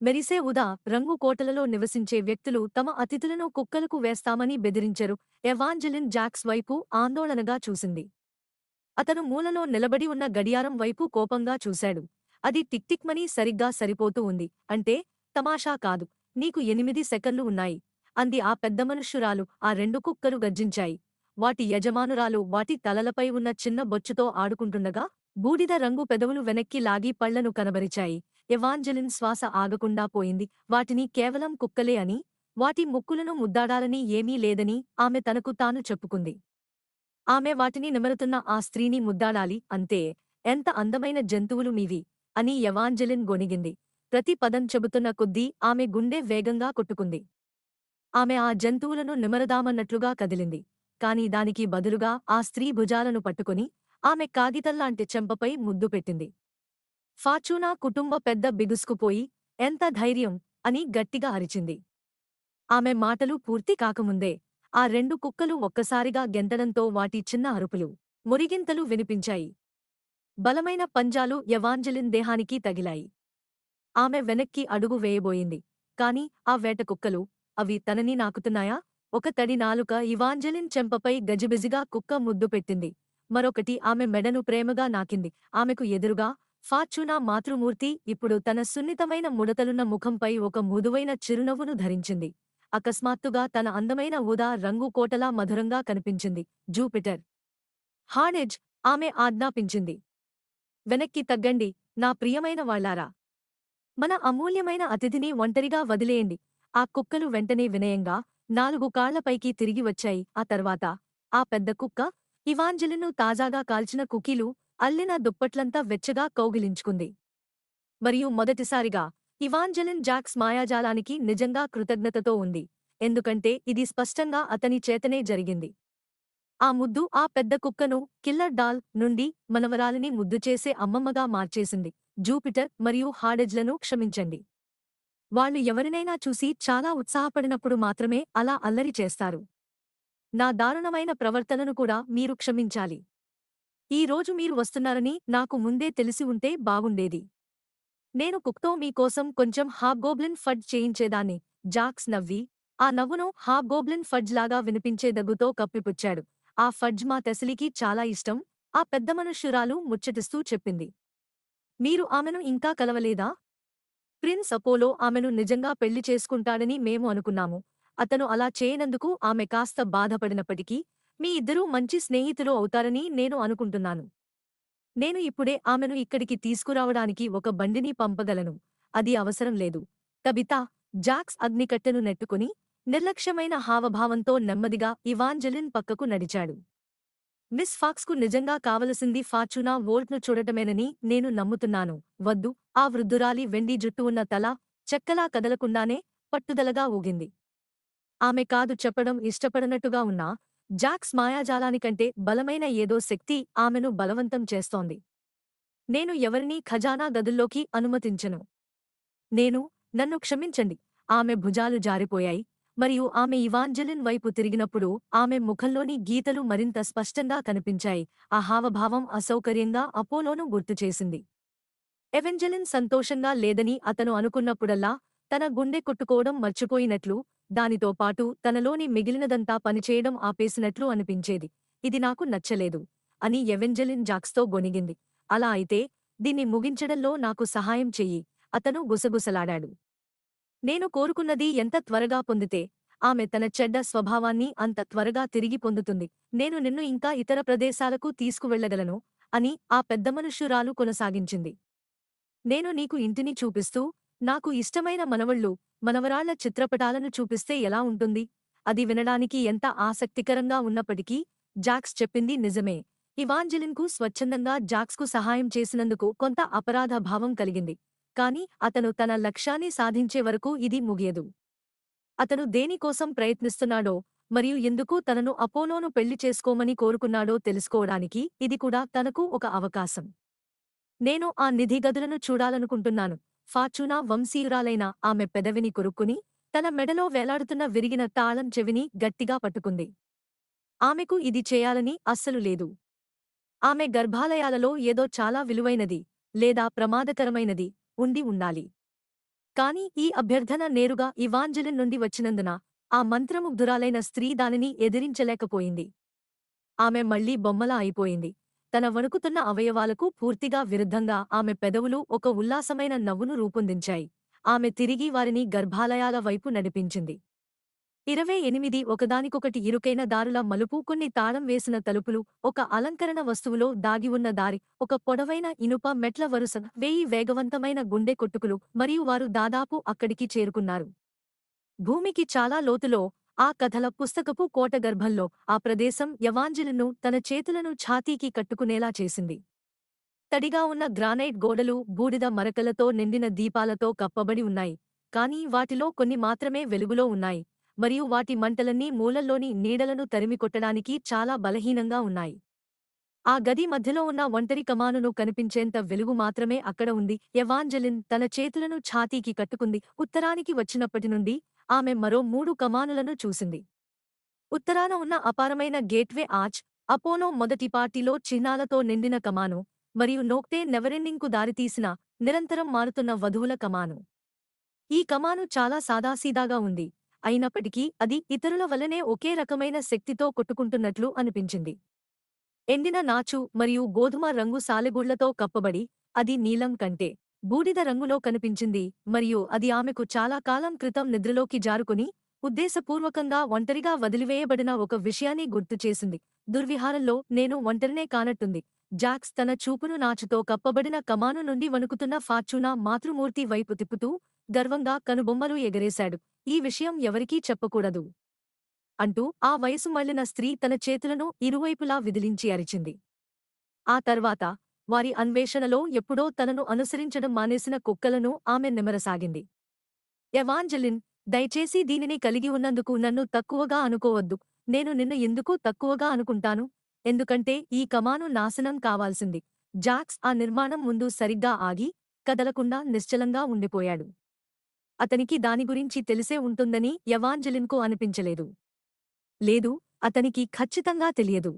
మెరిసే ఉదా రంగు కోటలలో నివసించే వ్యక్తులు తమ అతిథులను కుక్కలకు వేస్తామని బెదిరించరు. ఎవాంజెలిన్ జాక్స్ వైపు ఆందోళనగా చూసింది. అతను మూలలో నిలబడి ఉన్న గడియారం వైపు కోపంగా చూశాడు. అది టిక్టిక్మని సరిగ్గా సరిపోతూ ఉంది. అంటే తమాషా కాదు. నీకు 8 సెకన్లు ఉన్నాయి అంది ఆ పెద్ద మనుష్యురాలు. ఆ 2 కుక్కలు గర్జించాయి. వాటి యజమానురాలు వాటి తలలపై ఉన్న చిన్న బొచ్చుతో ఆడుకుంటుండగా బూడిద రంగు పెదవులు వెనక్కి లాగి పళ్లను కనబరిచాయి. ఎవాంజెలిన్ శ్వాస ఆగకుండా పోయింది. వాటిని కేవలం కుక్కలే అని, వాటి ముక్కులను ముద్దాడాలని ఏమీ లేదని ఆమె తనకు తాను చెప్పుకుంది. ఆమె వాటిని నిమరుతున్న ఆ స్త్రీని ముద్దాడాలి అంతే. ఎంత అందమైన జంతువులు మీవి అని ఎవాంజెలిన్ గొణిగింది. ప్రతి పదం చెబుతున్న కొద్దీ ఆమె గుండె వేగంగా కొట్టుకుంది. ఆమె ఆ జంతువులను నిమరదామన్నట్లుగా కదిలింది. కాని దానికి బదులుగా ఆ స్త్రీ భుజాలను పట్టుకుని ఆమె కాగితంలాంటి చెంపపై ముద్దు పెట్టింది. ఫార్చూనా కుటుంబ పెద్ద బిగుసుకుపోయి, ఎంత ధైర్యం అని గట్టిగా అరిచింది. ఆమె మాటలు పూర్తి కాకముందే ఆ 2 కుక్కలు ఒక్కసారిగా గెంతడంతో వాటి చిన్న అరుపులు, మురిగింతలు వినిపించాయి. బలమైన పంజాలు ఎవాంజెలిన్ దేహానికి తగిలాయి. ఆమె వెనక్కి అడుగు వేయబోయింది. కాని ఆ వేట కుక్కలు, అవి తనని నాకుతున్నాయా? ఒక తడి నాలుక ఇవాంజెలిన్ చెంపపై గజిబిజిగా కుక్క ముద్దు పెట్టింది. మరొకటి ఆమె మెడను ప్రేమగా నాకింది. ఆమెకు ఎదురుగా ఫార్చూనా మాతృమూర్తి ఇప్పుడు తన సున్నితమైన ముడతలున్న ముఖంపై ఒక మృదువైన చిరునవ్వును ధరించింది. అకస్మాత్తుగా తన అందమైన ఊదా రంగు కోటలా మధురంగా కనిపించింది. జూపిటర్! హార్డెజ్! ఆమె ఆజ్ఞాపించింది. వెనక్కి తగ్గండి, నా ప్రియమైన వాళ్లారా! మన అమూల్యమైన అతిథిని ఒంటరిగా వదిలేయండి. ఆ కుక్కలు వెంటనే వినయంగా 4 కాళ్లపైకి తిరిగి వచ్చాయి. ఆ తర్వాత ఆ పెద్ద కుక్క ఇవాంజెలిన్ను తాజాగా కాల్చిన కుకీలు అల్లిన దుప్పట్లంతా వెచ్చగా కౌగిలించుకుంది. మరియు మొదటిసారిగా ఇవాంజెలిన్ జాక్స్ మాయాజాలానికి నిజంగా కృతజ్ఞతతో ఉంది. ఎందుకంటే ఇది స్పష్టంగా అతని చేతనే జరిగింది. ఆ ముద్దు ఆ పెద్ద కుక్కను కిల్లర్ డాల్ నుండి మనవరాలిని ముద్దు చేసే అమ్మమ్మగా మార్చేసింది. జూపిటర్ మరియు హార్డెజ్లను క్షమించండి. వాళ్ళు ఎవరినైనా చూసి చాలా ఉత్సాహపడినప్పుడు మాత్రమే అలా అల్లరి చేస్తారు. నా దారుణమైన ప్రవర్తనను కూడా మీరు క్షమించాలి. ఈ రోజు మీరు వస్తున్నారని నాకు ముందే తెలిసి ఉంటే బాగుండేది. నేను కుక్తో మీకోసం కొంచెం హాబ్గోబ్లిన్ ఫడ్జ్ చేయించేదాన్ని. జాక్స్ నవ్వి, ఆ నవ్వును హాబ్గోబ్లిన్ ఫడ్జ్ లాగా వినిపించే దగ్గుతో కప్పిపుచ్చాడు. ఆ ఫడ్జ్ మా తెసలికి చాలా ఇష్టం ఆ పెద్ద మనుష్యురాలు ముచ్చటిస్తూ చెప్పింది. మీరు ఆమెను ఇంకా కలవలేదా? ప్రిన్స్ అపోలో ఆమెను నిజంగా పెళ్లి చేసుకుంటాడని మేము అనుకున్నాము. అతను అలా చేయనందుకు ఆమె కాస్త బాధపడినప్పటికీ మీ ఇద్దరూ మంచి స్నేహితులు అవుతారని నేను అనుకుంటున్నాను. నేను ఇప్పుడే ఆమెను ఇక్కడికి తీసుకురావడానికి ఒక బండిని పంపగలను. అది అవసరం లేదు. కబితా! జాక్స్ అగ్నికట్టెను నెట్టుకుని నిర్లక్ష్యమైన హావభావంతో నెమ్మదిగా ఇవాంజెలిన్ పక్కకు నడిచాడు. మిస్ ఫాక్స్కు నిజంగా కావలసింది ఫార్చూనా వోల్ట్ను చూడటమేనని నేను నమ్ముతున్నాను. వద్దు. ఆ వృద్ధురాలి వెండి జుట్టు ఉన్న తల చెక్కలా కదలకుండానే పట్టుదలగా ఊగింది. ఆమె కాదు చెప్పడం ఇష్టపడనట్టుగా ఉన్నా జాక్స్ మాయాజాలానికంటే బలమైన ఏదో శక్తి ఆమెను బలవంతం చేస్తోంది. నేను ఎవరినీ ఖజానా గదుల్లోకి అనుమతించను. నన్ను క్షమించండి. ఆమె భుజాలు జారిపోయాయి. మరియు ఆమె ఇవాంజెలిన్ వైపు తిరిగినప్పుడు ఆమె ముఖంలోని గీతలు మరింత స్పష్టంగా కనిపించాయి. ఆ హావభావం అసౌకర్యంగా అపోలోను గుర్తుచేసింది. ఎవెంజెలిన్ సంతోషంగా లేదని అతను అనుకున్నప్పుడల్లా తన గుండె కొట్టుకోవడం మర్చిపోయినట్లు, దానితో పాటు తనలోని మిగిలినదంతా పనిచేయడం ఆపేసినట్లు అనిపించేది. ఇది నాకు నచ్చలేదు అని ఎవెంజెలిన్ జాక్స్తో గొణిగింది. అలా అయితే దీన్ని ముగించడంలో నాకు సహాయం చెయ్యి, అతను గుసగుసలాడాడు. నేను కోరుకున్నది ఎంత త్వరగా పొందితే ఆమె తన చెడ్డ స్వభావాన్ని అంత త్వరగా తిరిగి పొందుతుంది. నేను నిన్ను ఇంకా ఇతర ప్రదేశాలకు తీసుకువెళ్లగలను అని ఆ పెద్దమనుష్యురాలు కొనసాగించింది. నేను నీకు ఇంటిని చూపిస్తూ, నాకు ఇష్టమైన మనవళ్ళు, మనవరాళ్ల చిత్రపటాలను చూపిస్తే ఎలా ఉంటుంది? అది వినడానికి ఎంత ఆసక్తికరంగా ఉన్నప్పటికీ జాక్స్ చెప్పింది నిజమే. ఇవాంజెలిన్కు స్వచ్ఛందంగా జాక్స్కు సహాయం చేసినందుకు కొంత అపరాధ భావం కలిగింది. కాని అతను తన లక్ష్యాన్ని సాధించే వరకు ఇది ముగియదు. అతను దేనికోసం ప్రయత్నిస్తున్నాడో మరియు ఎందుకు తనను అపోలోను పెళ్లి చేసుకోమని కోరుకున్నాడో తెలుసుకోవడానికి ఇది కూడా తనకు ఒక అవకాశం. నేను ఆ నిధి గదులను చూడాలనుకుంటున్నాను. ఫార్చూనా వంశీయురాలైన ఆమె పెదవిని కొరుక్కుని, తన మెడలో వేలాడుతున్న విరిగిన తాళం చెవిని గట్టిగా పట్టుకుంది. ఆమెకు ఇది చేయాలని అస్సలు లేదు. ఆమె గర్భాలయాలలో ఏదో చాలా విలువైనది, లేదా ప్రమాదకరమైనది ఉండి ఉండాలి. కాని ఈ అభ్యర్థన నేరుగా ఇవాంజెలిన్ నుండి వచ్చినందున ఆ మంత్రముగ్ధురాలైన స్త్రీ దానిని ఎదిరించలేకపోయింది. ఆమె మళ్లీ బొమ్మలా అయిపోయింది. తన వణుకుతున్న అవయవాలకు పూర్తిగా విరుద్ధంగా ఆమె పెదవులు ఒక ఉల్లాసమైన నవ్వును రూపొందించాయి. ఆమె తిరిగి వారిని గర్భాలయాల వైపు నడిపించింది. 28 ఒకదానికొకటి ఇరుకైన దారుల మలుపు, కొన్ని తాళం వేసిన తలుపులు, ఒక అలంకరణ వస్తువులో దాగి ఉన్న దారి, ఒక పొడవైన ఇనుప మెట్ల వరుస, 1000 వేగవంతమైన గుండె కొట్టుకులు, మరియు వారు దాదాపు అక్కడికి చేరుకున్నారు. భూమికి చాలా లోతులో, ఆ కథల పుస్తకపు కోట గర్భంలో, ఆ ప్రదేశం ఎవాంజెలిన్ను తన చేతులను ఛాతీకి కట్టుకునేలా చేసింది. తడిగా ఉన్న గ్రానైట్ గోడలు బూడిద మరకలతో నిండిన దీపాలతో కప్పబడి ఉన్నాయి. కానీ వాటిలో కొన్ని మాత్రమే వెలుగులో ఉన్నాయి, మరియు వాటి మంటలన్నీ మూలల్లోని నీడలను తరిమికొట్టడానికి చాలా బలహీనంగా ఉన్నాయి. ఆ గది మధ్యలో ఉన్న ఒంటరి కమానును కనిపించేంత వెలుగు మాత్రమే అక్కడ ఉంది. ఎవాంజెలిన్ తన చేతులను ఛాతీకి కట్టుకుంది. ఉత్తరానికి వచ్చినప్పటి నుండి ఆమె మరో 3 కమానులను చూసింది. ఉత్తరాన ఉన్న అపారమైన గేట్వే ఆర్చ్, అపోలో మొదటి పార్టీలో చిహ్నాలతో నిండిన కమాను, మరియు నోక్టే నెవరెండింగ్కు దారితీసిన, నిరంతరం మారుతున్న వధువుల కమాను. ఈ కమాను చాలా సాదాసీదాగా ఉంది, అయినప్పటికీ అది ఇతరుల వలనే ఒకే రకమైన శక్తితో కొట్టుకుంటున్నట్లు అనిపించింది. ఎండిన నాచు మరియు గోధుమ రంగు సాలెగూళ్లతో కప్పబడి, అది నీలం కంటే బూడిద రంగులో కనిపించింది, మరియు అది ఆమెకు చాలా కాలం క్రితం నిద్రలోకి జారుకుని, ఉద్దేశపూర్వకంగా ఒంటరిగా వదిలివేయబడిన ఒక విషయాన్ని గుర్తుచేసింది. దుర్విహారంలో నేను ఒంటరినే కానట్టుంది. జాక్స్ తన చూపును నాచుతో కప్పబడిన కమాను నుండి వణుకుతున్న ఫార్చూనా మాతృమూర్తి వైపు తిప్పుతూ గర్వంగా కనుబొమ్మలు ఎగరేశాడు. ఈ విషయం ఎవరికీ చెప్పకూడదు అంటూ ఆ వయసు మళ్లిన స్త్రీ తన చేతులను ఇరువైపులా విదిలించి అరిచింది. ఆ తర్వాత వారి అన్వేషణలో ఎప్పుడో తనను అనుసరించడం మానేసిన కుక్కలను ఆమె నిమరసాగింది. ఎవాంజెలిన్, దయచేసి దీనిని కలిగి ఉన్నందుకు నన్ను తక్కువగా అనుకోవద్దు. నేను నిన్ను ఎందుకు తక్కువగా అనుకుంటాను? ఎందుకంటే ఈ కమాను నాశనం కావాల్సింది. జాక్స్ ఆ నిర్మాణం ముందు సరిగ్గా ఆగి, కదలకుండా నిశ్చలంగా ఉండిపోయాడు. అతనికి దాని గురించి తెలిసే ఉంటుందని ఎవాంజెలిన్కు అనిపించలేదు. లేదు, అతనికి ఖచ్చితంగా తెలియదు.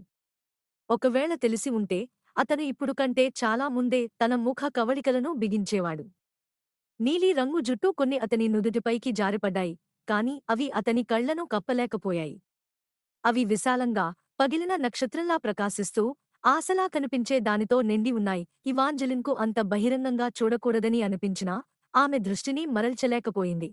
ఒకవేళ తెలిసి ఉంటే అతను ఇప్పుడు కంటే చాలా ముందే తన ముఖ కవళికలను బిగించేవాడు. నీలి రంగు జుట్టు కొన్ని అతని నుదుటిపైకి జారిపడ్డాయి, కాని అవి అతని కళ్లను కప్పలేకపోయాయి. అవి విశాలంగా, పగిలిన నక్షత్రంలా ప్రకాశిస్తూ, ఆశలా కనిపించే దానితో నిండి ఉన్నాయి. ఇవాంజెలిన్కు అంత బహిరంగంగా చూడకూడదని అనిపించినా ఆమె దృష్టిని మరల్చలేకపోయింది.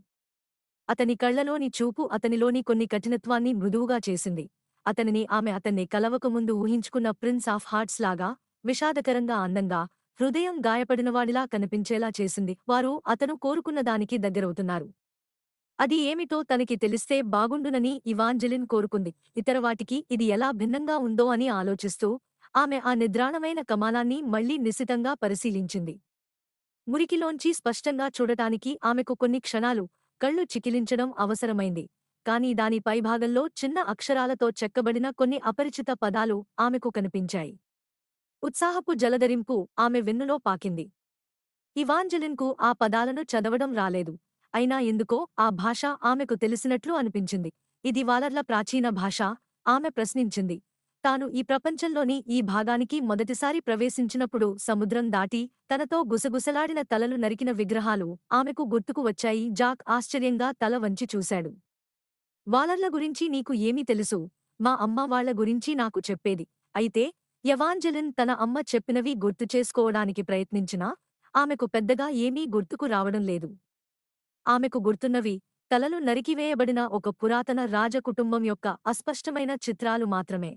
అతని కళ్లలోని చూపు అతనిలోని కొన్ని కఠినత్వాన్ని మృదువుగా చేసింది. అతన్ని కలవకముందు ఊహించుకున్న ప్రిన్స్ ఆఫ్ హార్ట్స్ లాగా, విషాదకరంగా అందంగా, హృదయం గాయపడినవాడిలా కనిపించేలా చేసింది. వారు అతను కోరుకున్నదానికి దగ్గరవుతున్నారు. అది ఏమిటో తనకి తెలిస్తే బాగుండునని ఇవాంజెలిన్ కోరుకుంది. ఇతరవాటికి ఇది ఎలా భిన్నంగా ఉందో అని ఆలోచిస్తూ ఆమె ఆ నిద్రాణమైన కమానాన్ని మళ్లీ నిశితంగా పరిశీలించింది. మురికిలోంచి స్పష్టంగా చూడటానికి ఆమెకు కొన్ని క్షణాలు కళ్ళు చికిలించడం అవసరమైంది. కాని దాని పైభాగంలో చిన్న అక్షరాలతో చెక్కబడిన కొన్ని అపరిచిత పదాలు ఆమెకు కనిపించాయి. ఉత్సాహపు జలధరింపు ఆమె వెన్నులో పాకింది. ఇవాంజెలిన్కు ఆ పదాలను చదవడం రాలేదు. అయినా ఎందుకో ఆ భాష ఆమెకు తెలిసినట్లు అనిపించింది. ఇది వాలర్ల ప్రాచీన భాష? ఆమె ప్రశ్నించింది. తాను ఈ ప్రపంచంలోని ఈ భాగానికి మొదటిసారి ప్రవేశించినప్పుడు సముద్రం దాటి తనతో గుసగుసలాడిన తలలు నరికిన విగ్రహాలు ఆమెకు గుర్తుకు వచ్చాయి. జాక్ ఆశ్చర్యంగా తల వంచి చూశాడు. వాలర్ల గురించి నీకు ఏమీ తెలుసు? మా అమ్మ వాళ్ల గురించి నాకు చెప్పేది. అయితే ఎవాంజెలిన్ తన అమ్మ చెప్పినవి గుర్తుచేసుకోవడానికి ప్రయత్నించినా ఆమెకు పెద్దగా ఏమీ గుర్తుకు రావడం లేదు. ఆమెకు గుర్తున్నవి తలలు నరికివేయబడిన ఒక పురాతన రాజకుటుంబం యొక్క అస్పష్టమైన చిత్రాలు మాత్రమే.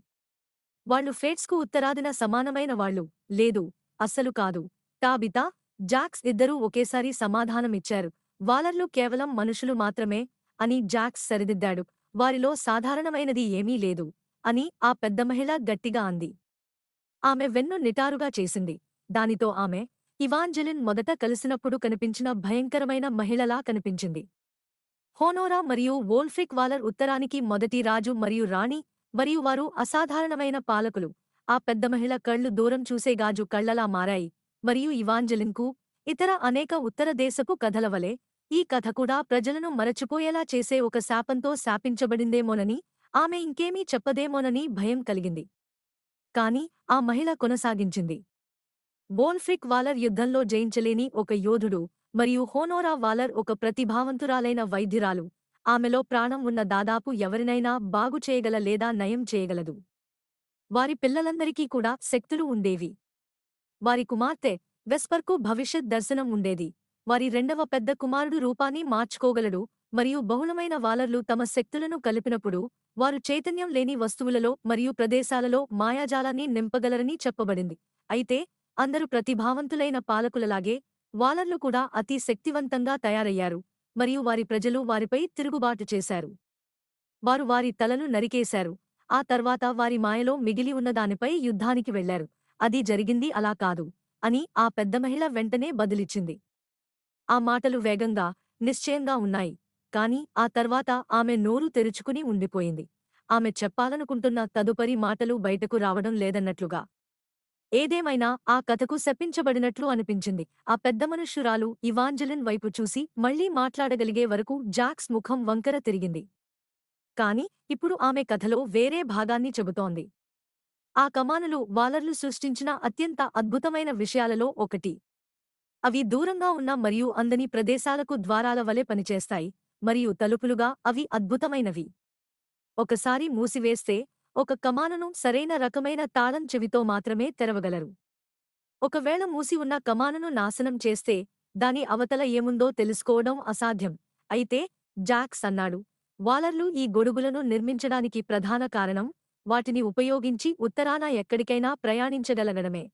వాళ్ళు ఫేట్స్కు ఉత్తరాదిన సమానమైన వాళ్ళు. లేదు, అస్సలు కాదు. టాబితా, జాక్స్ ఇద్దరూ ఒకేసారి సమాధానమిచ్చారు. వాలర్లు కేవలం మనుషులు మాత్రమే అని జాక్స్ సరిదిద్దాడు. వారిలో సాధారణమైనది ఏమీ లేదు అని ఆ పెద్ద మహిళ గట్టిగా అంది. ఆమె వెన్ను నిటారుగా చేసింది. దానితో ఆమె ఇవాంజెలిన్ మొదట కలిసినప్పుడు కనిపించిన భయంకరమైన మహిళలా కనిపించింది. హోనోరా మరియు వోల్ఫ్రిక్ వాలర్ ఉత్తరానికి మొదటి రాజు మరియు రాణి, మరియు వారు అసాధారణమైన పాలకులు. ఆ పెద్ద మహిళ కళ్ళు దూరం చూసే గాజు కళ్లలా మారాయి. మరియు ఇవాంజెలిన్కు ఇతర అనేక ఉత్తర దేశపు కథలవలే ఈ కథ కూడా ప్రజలను మరచిపోయేలా చేసే ఒక శాపంతో శాపించబడిందేమోనని, ఆమె ఇంకేమీ చెప్పదేమోనని భయం కలిగింది. కాని ఆ మహిళ కొనసాగించింది. వోల్ఫ్రిక్ వాలర్ యుద్ధంలో జయించలేని ఒక యోధుడు, మరియు హోనోరా వాలర్ ఒక ప్రతిభావంతురాలైన వైద్యురాలు. ఆమెలో ప్రాణం ఉన్న దాదాపు ఎవరినైనా బాగు చేయగల లేదా నయం చేయగలదు. వారి పిల్లలందరికీ కూడా శక్తులు ఉండేవి. వారి కుమార్తె వెస్పర్కు భవిష్యత్ దర్శనం ఉండేది. వారి రెండవ పెద్ద కుమారుడు రూపాన్ని మార్చుకోగలడు, మరియు బహుళమైన వాలర్లు తమ శక్తులను కలిపినప్పుడు వారు చైతన్యం లేని వస్తువులలో మరియు ప్రదేశాలలో మాయాజాలాన్ని నింపగలరని చెప్పబడింది. అయితే అందరు ప్రతిభావంతులైన పాలకులలాగే వాలర్లు కూడా అతి శక్తివంతంగా తయారయ్యారు, మరియు వారి ప్రజలు వారిపై తిరుగుబాటు చేశారు. వారు వారి తలను నరికేశారు. ఆ తర్వాత వారి మాయలో మిగిలి ఉన్నదానిపై యుద్ధానికి వెళ్లారు. అది జరిగింది అలా కాదు అని ఆ పెద్ద మహిళ వెంటనే బదులిచ్చింది. ఆ మాటలు వేగంగా, నిశ్చయంగా ఉన్నాయి. కాని ఆ తర్వాత ఆమె నోరు తెరుచుకుని ఉండిపోయింది. ఆమె చెప్పాలనుకుంటున్న తదుపరి మాటలు బయటకు రావడం లేదన్నట్లుగా. ఏదేమైనా ఆ కథకు శపించబడినట్లు అనిపించింది. ఆ పెద్ద మనుష్యురాలు ఇవాంజెలిన్ వైపు చూసి మళ్లీ మాట్లాడగలిగే వరకు జాక్స్ ముఖం వంకర తిరిగింది. కాని ఇప్పుడు ఆమె కథలో వేరే భాగాన్ని చెబుతోంది. ఆ కమానులు వాలర్లు సృష్టించిన అత్యంత అద్భుతమైన విషయాలలో ఒకటి. అవి దూరంగా ఉన్న మరియు అందని ప్రదేశాలకు ద్వారాల వలె పనిచేస్తాయి, మరియు తలుపులుగా అవి అద్భుతమైనవి. ఒకసారి మూసివేస్తే ఒక కమానును సరైన రకమైన తాళం చెవితో మాత్రమే తెరవగలరు. ఒకవేళ మూసి ఉన్న కమానును నాశనం చేస్తే దాని అవతల ఏముందో తెలుసుకోవడం అసాధ్యం. అయితే జాక్స్ అన్నాడు, వాలర్లు ఈ గొడుగులను నిర్మించడానికి ప్రధాన కారణం వాటిని ఉపయోగించి ఉత్తరాన ఎక్కడికైనా ప్రయాణించగలగడమే.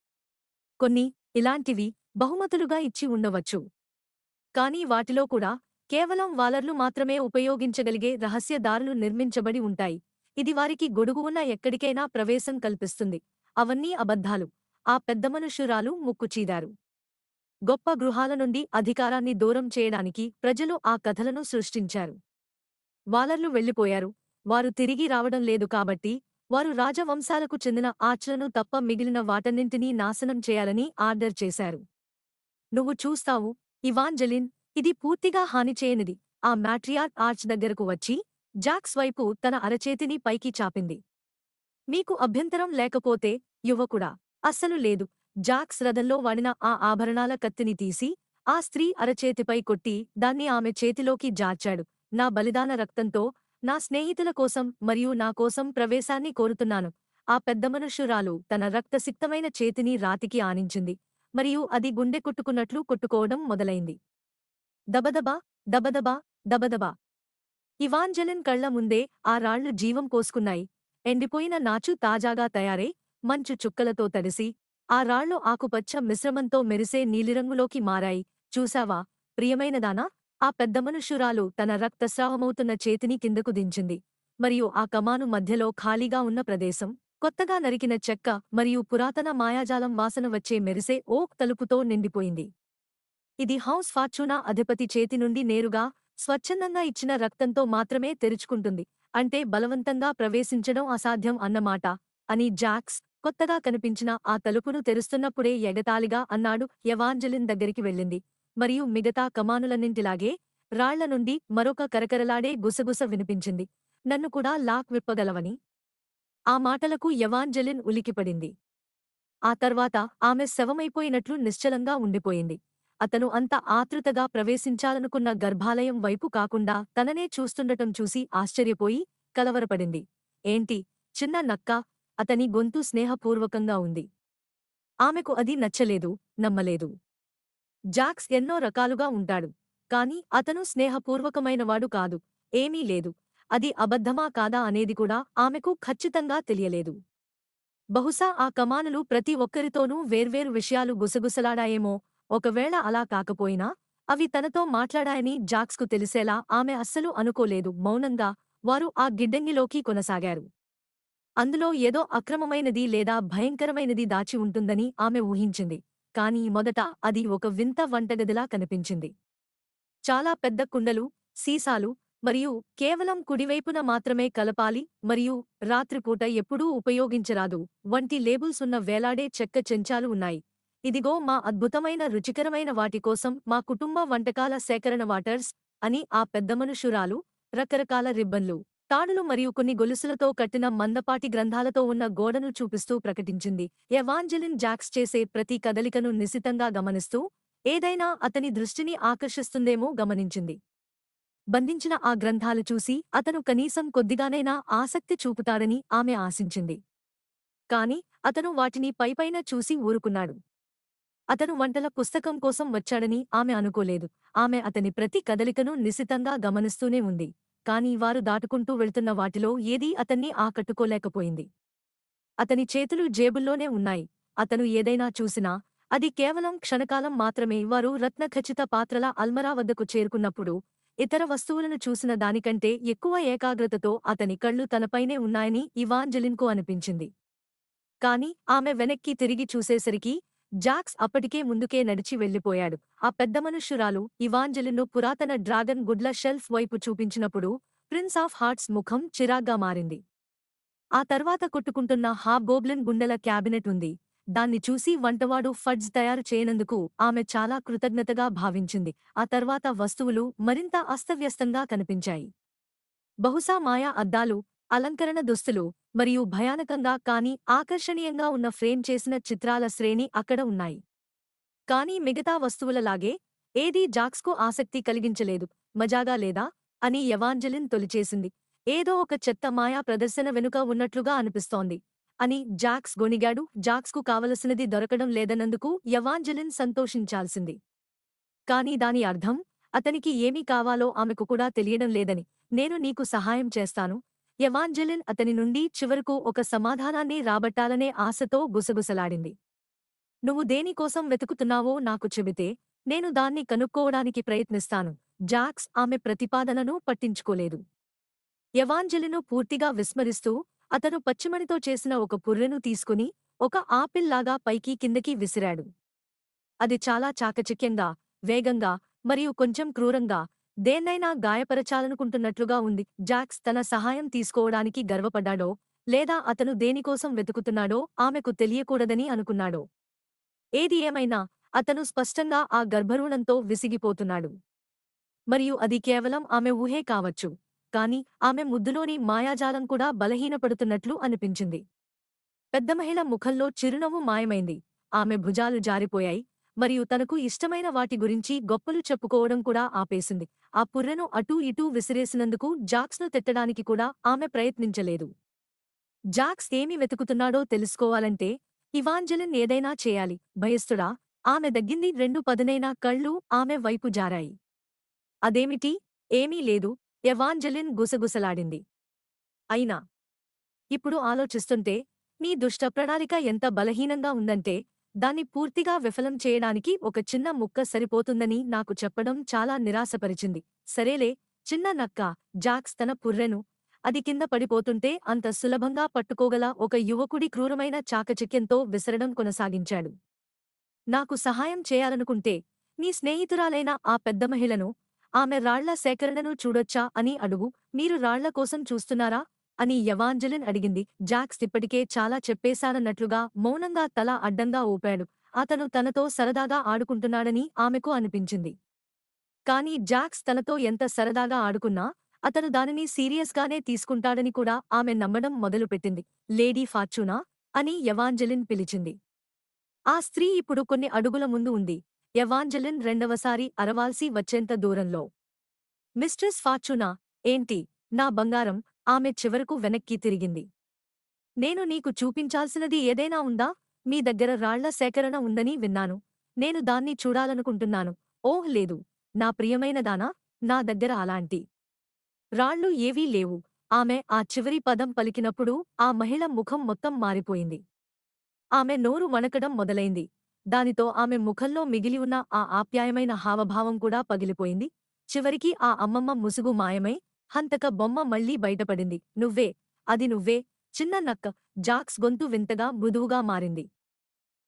కొన్ని ఇలాంటివి బహుమతులుగా ఇచ్చి ఉండవచ్చు. కానీ వాటిలో కూడా కేవలం వాలర్లు మాత్రమే ఉపయోగించగలిగే రహస్య దారులు నిర్మించబడి ఉంటాయి. ఇది వారికి గొడుగు ఉన్న ఎక్కడికైనా ప్రవేశం కల్పిస్తుంది. అవన్నీ అబద్ధాలు. ఆ పెద్ద మనుష్యురాలు ముక్కుచీదారు. గొప్ప గృహాల నుండి అధికారాన్ని దూరం చేయడానికి ప్రజలు ఆ కథలను సృష్టించారు. వాలర్లు వెళ్ళిపోయారు. వారు తిరిగి రావడం లేదు కాబట్టి వారు రాజవంశాలకు చెందిన ఆర్చ్లను తప్ప మిగిలిన వాటన్నింటినీ నాశనం చేయాలని ఆర్డర్ చేశారు. నువ్వు చూస్తావు, ఇవాంజెలిన్, ఇది పూర్తిగా హానిచేయనిది. ఆ మ్యాట్రియార్క్ ఆర్చ్ దగ్గరకు వచ్చి జాక్స్ వైపు తన అరచేతిని పైకి చాపింది. మీకు అభ్యంతరం లేకపోతే, యువకుడా. అస్సలు లేదు. జాక్స్ రథంలో వాడిన ఆ ఆభరణాల కత్తిని తీసి ఆ స్త్రీ అరచేతిపై కొట్టి దాన్ని ఆమె చేతిలోకి జార్చాడు. నా బలిదాన రక్తంతో నా స్నేహితుల కోసం మరియు నా కోసం ప్రవేశాన్ని కోరుతున్నాను. ఆ పెద్ద మనుష్యురాలు తన రక్తసిక్తమైన చేతిని రాతికి ఆనించింది, మరియు అది గుండె కొట్టుకున్నట్లు కొట్టుకోవడం మొదలైంది. దబదబా, దబదబా, దబదబా. ఇవాంజెలిన్ కళ్ల ముందే ఆ రాళ్లు జీవం పోసుకున్నాయి. ఎండిపోయిన నాచు తాజాగా తయారై మంచు చుక్కలతో తడిసి ఆ రాళ్లు ఆకుపచ్చ మిశ్రమంతో మెరిసే నీలిరంగులోకి మారాయి. చూశావా, ప్రియమైనదానా? ఆ పెద్ద మనుష్యురాలు తన రక్తస్రావమవుతున్న చేతిని కిందకు దించింది, మరియు ఆ కమాను మధ్యలో ఖాళీగా ఉన్న ప్రదేశం కొత్తగా నరికిన చెక్క మరియు పురాతన మాయాజాలం వాసన వచ్చే మెరిసే ఓక్ తలుపుతో నిండిపోయింది. ఇది హౌస్ ఫార్చూనా అధిపతి చేతి నుండి నేరుగా, స్వచ్ఛందంగా ఇచ్చిన రక్తంతో మాత్రమే తెరుచుకుంటుంది. అంటే బలవంతంగా ప్రవేశించడం అసాధ్యం అన్నమాట అని జాక్స్ కొత్తగా కనిపించిన ఆ తలుపును తెరుస్తున్నప్పుడే ఎగతాళిగా అన్నాడు. ఎవాంజెలిన్ దగ్గరికి వెళ్ళింది, మరియు మిగతా కమానులన్నింటిలాగే రాళ్ల నుండి మరొక కరకరలాడే గుసగుస వినిపించింది. నన్ను కూడా లాక్ విప్పగలవని ఆ మాటలకు ఎవాంజెలిన్ ఉలికిపడింది. ఆ తర్వాత ఆమె శవమైపోయినట్లు నిశ్చలంగా ఉండిపోయింది. అతను అంత ఆతృతగా ప్రవేశించాలనుకున్న గర్భాలయం వైపు కాకుండా తననే చూస్తుండటం చూసి ఆశ్చర్యపోయి, కలవరపడింది. ఏంటి, చిన్న నక్క? అతని గొంతు స్నేహపూర్వకంగా ఉంది. ఆమెకు అది నచ్చలేదు, నమ్మలేదు. జాక్స్ ఎన్నో రకాలుగా ఉంటాడు. కాని అతను స్నేహపూర్వకమైనవాడు కాదు. ఏమీ లేదు. అది అబద్ధమా కాదా అనేది కూడా ఆమెకు ఖచ్చితంగా తెలియలేదు. బహుశా ఆ కమానులు ప్రతి ఒక్కరితోనూ వేర్వేరు విషయాలు గుసగుసలాడాయేమో. ఒకవేళ అలా కాకపోయినా అవి తనతో మాట్లాడాయని జాక్స్కు తెలిసేలా ఆమె అస్సలు అనుకోలేదు. మౌనంగా వారు ఆ గిడ్డంగిలోకి కొనసాగారు. అందులో ఏదో అక్రమమైనది లేదా భయంకరమైనది దాచి ఉంటుందని ఆమె ఊహించింది. కానీ మొదట అది ఒక వింత వంటగదిలా కనిపించింది. చాలా పెద్ద కుండలు, సీసాలు, మరియు కేవలం కుడివైపున మాత్రమే కలపాలి మరియు రాత్రిపూట ఎప్పుడూ ఉపయోగించరాదు వంటి లేబుల్స్ ఉన్న వేలాడే చెక్క చెంచాలు ఉన్నాయి. ఇదిగో మా అద్భుతమైన రుచికరమైన వాటి కోసం మా కుటుంబ వంటకాల సేకరణ వాటర్స్ అని ఆ పెద్ద మనుషురాలు రకరకాల రిబ్బన్లు, తాడులు మరియు కొన్ని గొలుసులతో కట్టిన మందపాటి గ్రంథాలతో ఉన్న గోడను చూపిస్తూ ప్రకటించింది. ఎవాంజెలిన్ జాక్స్ చేసే ప్రతి కదలికను నిశితంగా గమనిస్తూ ఏదైనా అతని దృష్టిని ఆకర్షిస్తుందేమో గమనించింది. బంధించిన ఆ గ్రంథాలు చూసి అతను కనీసం కొద్దిగానైనా ఆసక్తి చూపుతాడని ఆమె ఆశించింది. కాని అతను వాటిని పైపైన చూసి ఊరుకున్నాడు. అతను వంటల పుస్తకం కోసం వచ్చాడని ఆమె అనుకోలేదు. ఆమె అతని ప్రతి కదలికను నిశితంగా గమనిస్తూనే ఉంది. కాని వారు దాటుకుంటూ వెళ్తున్న వాటిలో ఏదీ అతన్ని ఆకట్టుకోలేకపోయింది. అతని చేతులు జేబుల్లోనే ఉన్నాయి. అతను ఏదైనా చూసినా అది కేవలం క్షణకాలం మాత్రమే. వారు రత్నఖచిత పాత్రల అల్మరా వద్దకు చేరుకున్నప్పుడు ఇతర వస్తువులను చూసిన దానికంటే ఎక్కువ ఏకాగ్రతతో అతని కళ్ళు తనపైనే ఉన్నాయని ఇవాంజెలిన్కు అనిపించింది. కాని ఆమె వెనక్కి తిరిగి చూసేసరికి జాక్స్ అప్పటికే ముందుకే నడిచి వెళ్ళిపోయాడు. ఆ పెద్ద మనుష్యురాలు ఇవాంజెలిన్ను పురాతన డ్రాగన్ గుడ్ల షెల్ఫ్ వైపు చూపించినప్పుడు ప్రిన్స్ ఆఫ్ హార్ట్స్ ముఖం చిరాగ్గా మారింది. ఆ తర్వాత కొట్టుకుంటున్న హాబోబ్లిన్ గుండెల క్యాబినెట్ ఉంది. దాన్ని చూసి వంటవాడు ఫడ్జ్ తయారు చేయనందుకు ఆమె చాలా కృతజ్ఞతగా భావించింది. ఆ తర్వాత వస్తువులు మరింత అస్తవ్యస్తంగా కనిపించాయి. బహుశా మాయా అద్దాలు, అలంకరణ దుస్తులు, మరియు భయానకంగా కానీ ఆకర్షణీయంగా ఉన్న ఫ్రేమ్ చేసిన చిత్రాల శ్రేణి అక్కడ ఉన్నాయి. కానీ మిగతా వస్తువులలాగే ఏదీ జాక్స్కు ఆసక్తి కలిగించలేదు. మజాగా లేదా అని ఎవాంజెలిన్ తొలిచేసింది. ఏదో ఒక చెత్త మాయా ప్రదర్శన వెనుక ఉన్నట్లుగా అనిపిస్తోంది అని జాక్స్ గొణిగాడు. జాక్స్కు కావలసినది దొరకడం లేదన్నందుకు ఎవాంజెలిన్ సంతోషించాల్సింది. కాని దాని అర్థం అతనికి ఏమి కావాలో ఆమెకు కూడా తెలియడం లేదని. నేను నీకు సహాయం చేస్తాను. ఎవాంజెలిన్ అతని నుండి చివరకు ఒక సమాధానాన్ని రాబట్టాలనే ఆశతో గుసగుసలాడింది. నువ్వు దేనికోసం వెతుకుతున్నావో నాకు చెబితే నేను దాన్ని కనుక్కోవడానికి ప్రయత్నిస్తాను. జాక్స్ ఆమె ప్రతిపాదనను పట్టించుకోలేదు. ఎవాంజెలిను పూర్తిగా విస్మరిస్తూ అతను పచ్చిమణితో చేసిన ఒక పుర్రెను తీసుకుని ఒక ఆపిల్లాగా పైకి కిందకి విసిరాడు. అది చాలా చాకచక్యంగా, వేగంగా మరియు కొంచెం క్రూరంగా దేన్నైనా గాయపరచాలనుకుంటున్నట్లుగా ఉంది. జాక్స్ తన సహాయం తీసుకోవడానికి గర్వపడ్డాడో లేదా అతను దేనికోసం వెతుకుతున్నాడో ఆమెకు తెలియకూడదని అనుకున్నాడో. ఏది ఏమైనా అతను స్పష్టంగా ఆ గర్భరూణంతో విసిగిపోతున్నాడు. మరియు అది కేవలం ఆమె ఊహే కావచ్చు. కాని ఆమె ముద్దులోని మాయాజాలం కూడా బలహీనపడుతున్నట్లు అనిపించింది. పెద్ద మహిళ ముఖంలో చిరునవ్వు మాయమైంది. ఆమె భుజాలు జారిపోయాయి మరియు తనకు ఇష్టమైన వాటి గురించి గొప్పలు చెప్పుకోవడం కూడా ఆపేసింది. ఆ పుర్రెను అటూ ఇటూ విసిరేసినందుకు జాక్స్ను తిట్టడానికి కూడా ఆమె ప్రయత్నించలేదు. జాక్స్ ఏమి వెతుకుతున్నాడో తెలుసుకోవాలంటే ఇవాంజెలిన్ ఏదైనా చేయాలి. భయస్థుడా? ఆమె దగ్గింది. 2 పదునైన కళ్ళు ఆమె వైపు జారాయి. అదేమిటి? ఏమీ లేదు. ఎవాంజెలిన్ గుసగుసలాడింది. అయినా ఇప్పుడు ఆలోచిస్తుంటే నీ దుష్ట ప్రణాళిక ఎంత బలహీనంగా ఉందంటే దాన్ని పూర్తిగా విఫలం చేయడానికి ఒక చిన్న ముక్క సరిపోతుందని నాకు చెప్పడం చాలా నిరాశపరిచింది. సరేలే, చిన్న నక్క. జాక్స్ తన పుర్రెను అది కింద పడిపోతుంటే అంత సులభంగా పట్టుకోగల ఒక యువకుడి క్రూరమైన చాకచక్యంతో విసరడం కొనసాగించాడు. నాకు సహాయం చేయాలనుకుంటే నీ స్నేహితురాలైన ఆ పెద్ద మహిళను, ఆమె రాళ్ల సేకరణను చూడొచ్చా అని అడుగు. మీరు రాళ్ల కోసం చూస్తున్నారా అని ఎవాంజెలిన్ అడిగింది. జాక్స్ ఇప్పటికే చాలా చెప్పేశానన్నట్లుగా మౌనంగా తల అడ్డంగా ఊపాడు. అతను తనతో సరదాగా ఆడుకుంటున్నాడని ఆమెకు అనిపించింది. కాని జాక్స్ తనతో ఎంత సరదాగా ఆడుకున్నా అతను దానిని సీరియస్గానే తీసుకుంటాడని కూడా ఆమె నమ్మడం మొదలుపెట్టింది. లేడీ ఫార్చ్యూనా అని ఎవాంజెలిన్ పిలిచింది. ఆ స్త్రీ ఇప్పుడు కొన్ని అడుగుల ముందు ఉంది. ఎవాంజెలిన్ రెండవసారి అరవాల్సి వచ్చేంత దూరంలో. మిస్ట్రెస్ ఫార్చ్యూనా, ఏంటి నా బంగారం? ఆమె చివరకు వెనక్కి తిరిగింది. నేను నీకు చూపించాల్సినది ఏదైనా ఉందా? మీ దగ్గర రాళ్ల సేకరణ ఉందని విన్నాను. నేను దాన్ని చూడాలనుకుంటున్నాను. ఓహ్ లేదు, నా ప్రియమైనదానా, నా దగ్గర అలాంటి రాళ్ళు ఏవీ లేవు. ఆమె ఆ చివరి పదం పలికినప్పుడు ఆ మహిళ ముఖం మొత్తం మారిపోయింది. ఆమె నోరు వణకడం మొదలైంది. దానితో ఆమె ముఖంలో మిగిలి ఉన్న ఆ ఆప్యాయమైన హావభావం కూడా పగిలిపోయింది. చివరికి ఆ అమ్మమ్మ ముసుగు మాయమై హంతక బొమ్మ మళ్లీ బయటపడింది. నువ్వే, అది నువ్వే, చిన్న నక్క. జాక్స్ గొంతు వింతగా మృదువుగా మారింది.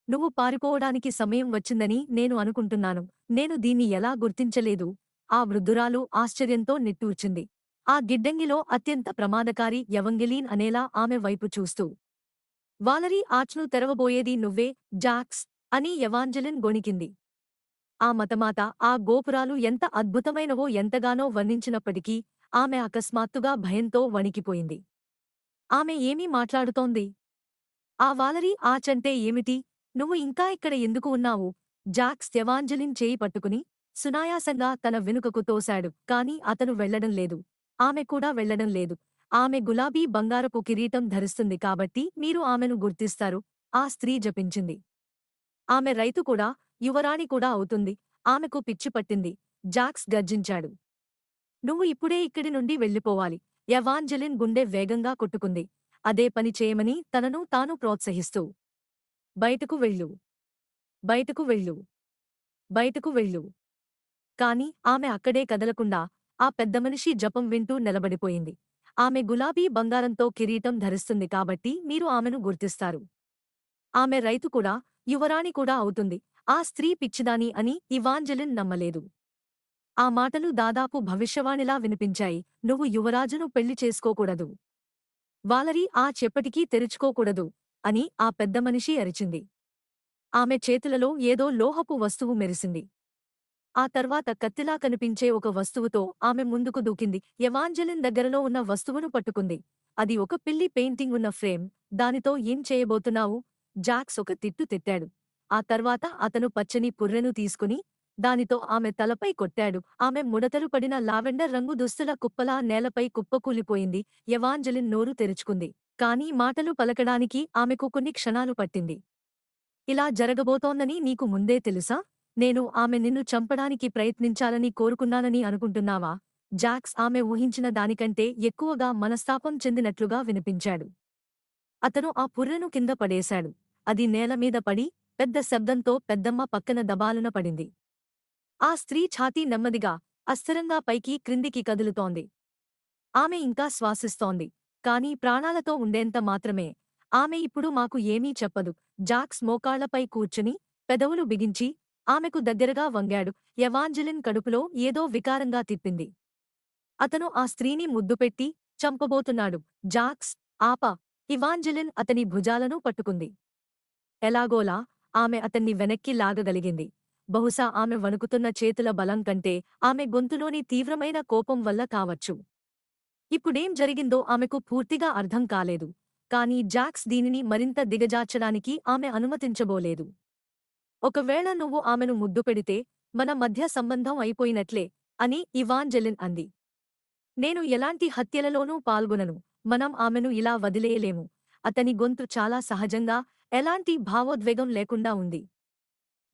నువ్వు పారిపోవడానికి సమయం వచ్చిందని నేను అనుకుంటున్నాను. నేను దీన్ని ఎలా గుర్తించలేదు? ఆ వృద్ధురాలు ఆశ్చర్యంతో నిట్టూర్చింది. ఆ గిడ్డంగిలో అత్యంత ప్రమాదకారి ఎవంగెలీన్ అనేలా ఆమె వైపు చూస్తూ. వాలరీ ఆర్చ్ను తెరవబోయేది నువ్వే, జాక్స్ అని ఎవాంజెలిన్ గొణికింది. ఆ మతమాత ఆ గోపురాలు ఎంత అద్భుతమైనవో ఎంతగానో వర్ణించినప్పటికీ ఆమె అకస్మాత్తుగా భయంతో వణికిపోయింది. ఆమె ఏమీ మాట్లాడుతోంది? ఆ వాలరీ ఆర్చ్ అంటే ఏమిటి? నువ్వు ఇంకా ఇక్కడ ఎందుకు ఉన్నావు? జాక్స్ ఎవాంజెలిన్ చేయి పట్టుకుని సునాయాసంగా తన వెనుకకు తోశాడు. కాని అతను వెళ్లడం లేదు. ఆమె కూడా వెళ్లడం లేదు. ఆమె గులాబీ బంగారపు కిరీటం ధరిస్తుంది కాబట్టి మీరు ఆమెను గుర్తిస్తారు, ఆ స్త్రీ జపించింది. ఆమె రైతు కూడా, యువరాణి కూడా అవుతుంది. ఆమెకు పిచ్చి పట్టింది. జాక్స్ గర్జించాడు. నువ్వు ఇప్పుడే ఇక్కడి నుండి వెళ్ళిపోవాలి. ఎవాంజెలిన్ గుండె వేగంగా కొట్టుకుంది. అదే పని చేయమని తనను తాను ప్రోత్సహిస్తూ. బయటకు వెళ్ళు, బయటకు వెళ్ళు, బయటకు వెళ్ళు. కాని ఆమె అక్కడే కదలకుండా ఆ పెద్దమనిషి జపం వింటూ నిలబడిపోయింది. ఆమె గులాబీ బంగారంతో కిరీటం ధరిస్తుంది కాబట్టి మీరు ఆమెను గుర్తిస్తారు. ఆమె రైతు కూడా, యువరాణి కూడా అవుతుంది. ఆ స్త్రీ పిచ్చిదాని అని ఇవాంజెలిన్ నమ్మలేదు. ఆ మాటలు దాదాపు భవిష్యవాణిలా వినిపించాయి. నువ్వు యువరాజును పెళ్లి చేసుకోకూడదు. వాలరీ ఆ చెప్పటికీ తెరుచుకోకూడదు అని ఆ పెద్దమనిషి అరిచింది. ఆమె చేతులలో ఏదో లోహపు వస్తువు మెరిసింది. ఆ తర్వాత కత్తిలా కనిపించే ఒక వస్తువుతో ఆమె ముందుకు దూకింది. ఎవాంజెలిన్ దగ్గరలో ఉన్న వస్తువును పట్టుకుంది. అది ఒక పిల్లి పెయింటింగ్ ఉన్న ఫ్రేమ్. దానితో ఏం చేయబోతున్నావు? జాక్స్ ఒక తిట్టు తిట్టాడు. ఆ తర్వాత అతను పచ్చని పుర్రెను తీసుకుని దానితో ఆమె తలపై కొట్టాడు. ఆమె ముడతలు పడిన లావెండర్ రంగు దుస్తుల కుప్పలా నేలపై కుప్పకూలిపోయింది. ఎవాంజెలిన్ నోరు తెరుచుకుంది. కానీ మాటలు పలకడానికి ఆమెకు కొన్ని క్షణాలు పట్టింది. ఇలా జరగబోతోందని నీకు ముందే తెలుసా? నేను ఆమె నిన్ను చంపడానికి ప్రయత్నించాలని కోరుకున్నానని అనుకుంటున్నావా? జాక్స్ ఆమె ఊహించిన దానికంటే ఎక్కువగా మనస్తాపం చెందినట్లుగా వినిపించాడు. అతను ఆ పుర్రెను కింద పడేశాడు. అది నేలమీద పడి పెద్ద శబ్దంతో పెద్దమ్మ పక్కన దబాలున పడింది. ఆ స్త్రీ ఛాతీ నెమ్మదిగా, అస్థిరంగా పైకి క్రిందికి కదులుతోంది. ఆమె ఇంకా శ్వాసిస్తోంది. కానీ ప్రాణాలతో ఉండేంత మాత్రమే. ఆమె ఇప్పుడు మాకు ఏమీ చెప్పదు. జాక్స్ మోకాళ్లపై కూర్చుని పెదవులు బిగించి ఆమెకు దగ్గరగా వంగాడు. ఎవాంజెలిన్ కడుపులో ఏదో వికారంగా తిప్పింది. అతను ఆ స్త్రీని ముద్దుపెట్టి చంపబోతున్నాడు. జాక్స్, ఆప! ఇవాంజెలిన్ అతని భుజాలను పట్టుకుంది. ఎలాగోలా ఆమె అతన్ని వెనక్కి లాగగలిగింది. బహుశా ఆమె వణుకుతున్న చేతుల బలం కంటే ఆమె గొంతులోని తీవ్రమైన కోపం వల్ల కావచ్చు. ఇప్పుడేం జరిగిందో ఆమెకు పూర్తిగా అర్థం కాలేదు. కానీ జాక్స్ దీనిని మరింత దిగజార్చడానికి ఆమె అనుమతించబోలేదు. ఒకవేళ నువ్వు ఆమెను ముద్దు పెడితే మన మధ్య సంబంధం అయిపోయినట్లే అని ఇవాంజెలిన్ అంది. నేను ఎలాంటి హత్యలలోనూ పాల్గొనను. మనం ఆమెను ఇలా వదిలేయలేము. అతని గొంతు చాలా సహజంగా, ఎలాంటి భావోద్వేగం లేకుండా ఉంది.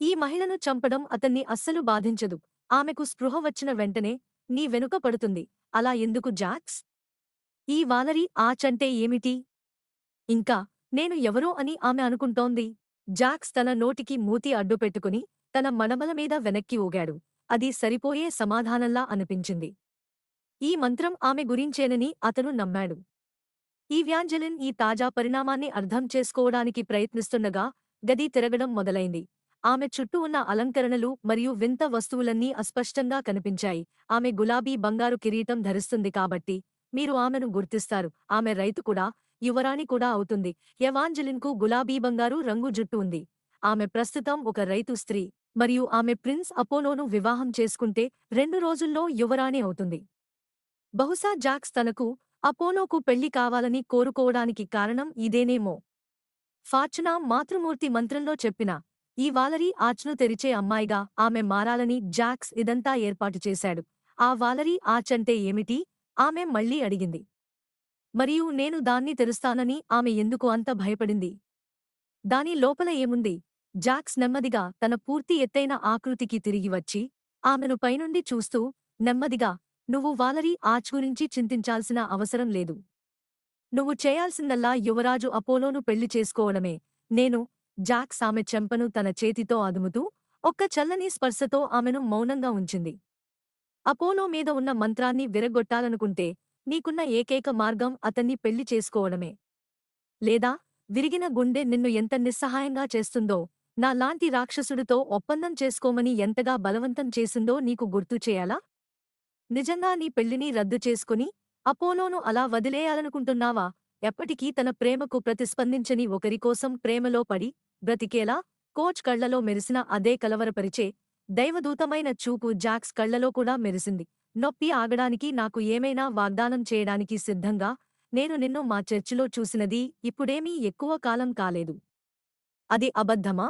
ఈ మహిళను చంపడం అతన్ని అస్సలు బాధించదు. ఆమెకు స్పృహ వచ్చిన వెంటనే నీ వెనుక పడుతుంది. అలా ఎందుకు జాక్స్? ఈ వాలరీ ఆచంటే ఏమిటి? ఇంకా నేను ఎవరో అని ఆమె అనుకుంటోంది. జాక్స్ తన నోటికి మూతి అడ్డుపెట్టుకుని తన మడమలమీద వెనక్కి ఊగాడు. అది సరిపోయే సమాధానంలా అనిపించింది. ఈ మంత్రం ఆమె గురించేనని అతను నమ్మాడు. ఈవ్యాంజెలిన్ ఈ తాజా పరిణామాన్ని అర్థం చేసుకోవడానికి ప్రయత్నిస్తుండగా గది తిరగడం మొదలైంది. ఆమె చుట్టూ ఉన్న అలంకరణలు మరియు వింత వస్తువులన్నీ అస్పష్టంగా కనిపించాయి. ఆమె గులాబీ బంగారు కిరీటం ధరిస్తుంది కాబట్టి మీరు ఆమెను గుర్తిస్తారు. ఆమె రైతు కూడా, యువరాణి కూడా అవుతుంది. ఎవాంజెలిన్కు గులాబీ బంగారు రంగు జుట్టు ఉంది. ఆమె ప్రస్తుతం ఒక రైతు స్త్రీ మరియు ఆమె ప్రిన్స్ అపోలోను వివాహం చేసుకుంటే 2 రోజుల్లో యువరాణి అవుతుంది. బహుశా జాక్స్ తనకు అపోలోకు పెళ్లి కావాలని కోరుకోవడానికి కారణం ఇదేనేమో. ఫార్చునా మాతృమూర్తి మంత్రంలో చెప్పిన ఈ వాలరీ ఆర్చ్ను తెరిచే అమ్మాయిగా ఆమె మారాలని జాక్స్ ఇదంతా ఏర్పాటు చేశాడు. ఆ వాలరీ ఆర్చ్ అంటే ఏమిటి? ఆమె మళ్ళీ అడిగింది. మరియు నేను దాన్ని తెరుస్తానని ఆమె ఎందుకు అంత భయపడింది? దాని లోపల ఏముంది? జాక్స్ నెమ్మదిగా తన పూర్తి ఎత్తైన ఆకృతికి తిరిగి వచ్చి ఆమెను పైనుండి చూస్తూ నెమ్మదిగా, నువ్వు వాలరీ ఆర్చ్ గురించి చింతించాల్సిన అవసరం లేదు. నువ్వు చేయాల్సిందల్లా యువరాజు అపోలోను పెళ్లి చేసుకోవడమే. నేను జాక్స్ ఆమె చెంపను తన చేతితో అదుముతూ ఒక్క చల్లని స్పర్శతో ఆమెను మౌనంగా ఉంచింది. అపోలో మీద ఉన్న మంత్రాన్ని విరగ్గొట్టాలనుకుంటే నీకున్న ఏకైక మార్గం అతన్ని పెళ్లి చేసుకోవడమే. లేదా విరిగిన గుండె నిన్ను ఎంత నిస్సహాయంగా చేస్తుందో, నా లాంటి రాక్షసుడితో ఒప్పందం చేసుకోమని ఎంతగా బలవంతం చేసిందో నీకు గుర్తు చేయాలా? నిజంగా నీ పెళ్లిని రద్దు చేసుకుని అపోలోను అలా వదిలేయాలనుకుంటున్నావా? ఎప్పటికీ తన ప్రేమకు ప్రతిస్పందించని ఒకరికోసం ప్రేమలో పడి బ్రతికేలా? కోచ్ కళ్లలో మెరిసిన అదే కలవరపరిచే దైవదూతమైన చూపు జాక్స్ కళ్లలో కూడా మెరిసింది. నొప్పి ఆగడానికి నాకు ఏమైనా వాగ్దానం చేయడానికి సిద్ధంగా? నేను నిన్ను మా చర్చిలో చూసినది ఇప్పుడేమీ ఎక్కువ కాలం కాలేదు. అది అబద్ధమా?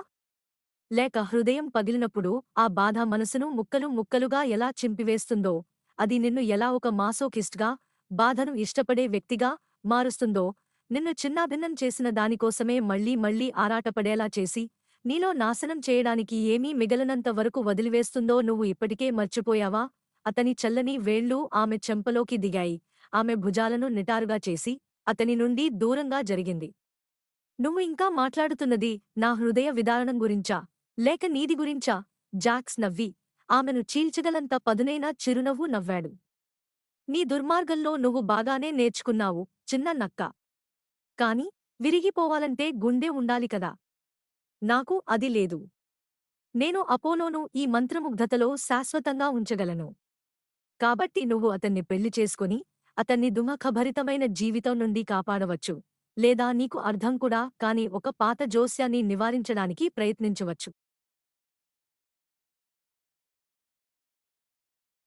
లేక హృదయం పగిలినప్పుడు ఆ బాధ మనసును ముక్కలు ముక్కలుగా ఎలా చింపివేస్తుందో, అది నిన్ను ఎలా ఒక మాసోకిస్ట్గా, బాధను ఇష్టపడే వ్యక్తిగా మారుస్తుందో, నిన్ను చిన్నాభిన్నం చేసిన దానికోసమే మళ్లీ మళ్లీ ఆరాటపడేలా చేసి, నీలో నాశనం చేయడానికి ఏమీ మిగలనంత వరకు వదిలివేస్తుందో నువ్వు ఇప్పటికే మర్చిపోయావా? అతని చల్లని వేళ్లు ఆమె చెంపలోకి దిగాయి. ఆమె భుజాలను నిటారుగా చేసి అతని నుండి దూరంగా జరిగింది. నువ్వు ఇంకా మాట్లాడుతున్నది నా హృదయ విదారణం గురించా? లేక నీది గురించా? జాక్స్ నవ్వి ఆమెను చీల్చగలంత పదునైన చిరునవ్వు నవ్వాడు. నీ దుర్మార్గంలో నువ్వు బాగానే నేర్చుకున్నావు, చిన్న నక్క. కాని విరిగిపోవాలంటే గుండె ఉండాలి కదా. నాకు అది లేదు. నేను అపోలోను ఈ మంత్రముగ్ధతలో శాశ్వతంగా ఉంచగలను. కాబట్టి నువ్వు అతన్ని పెళ్లి చేసుకుని అతన్ని దుమఖభరితమైన జీవితం నుండి కాపాడవచ్చు. లేదా నీకు అర్థం కూడా కాని ఒక పాత జోస్యాన్ని నివారించడానికి ప్రయత్నించవచ్చు.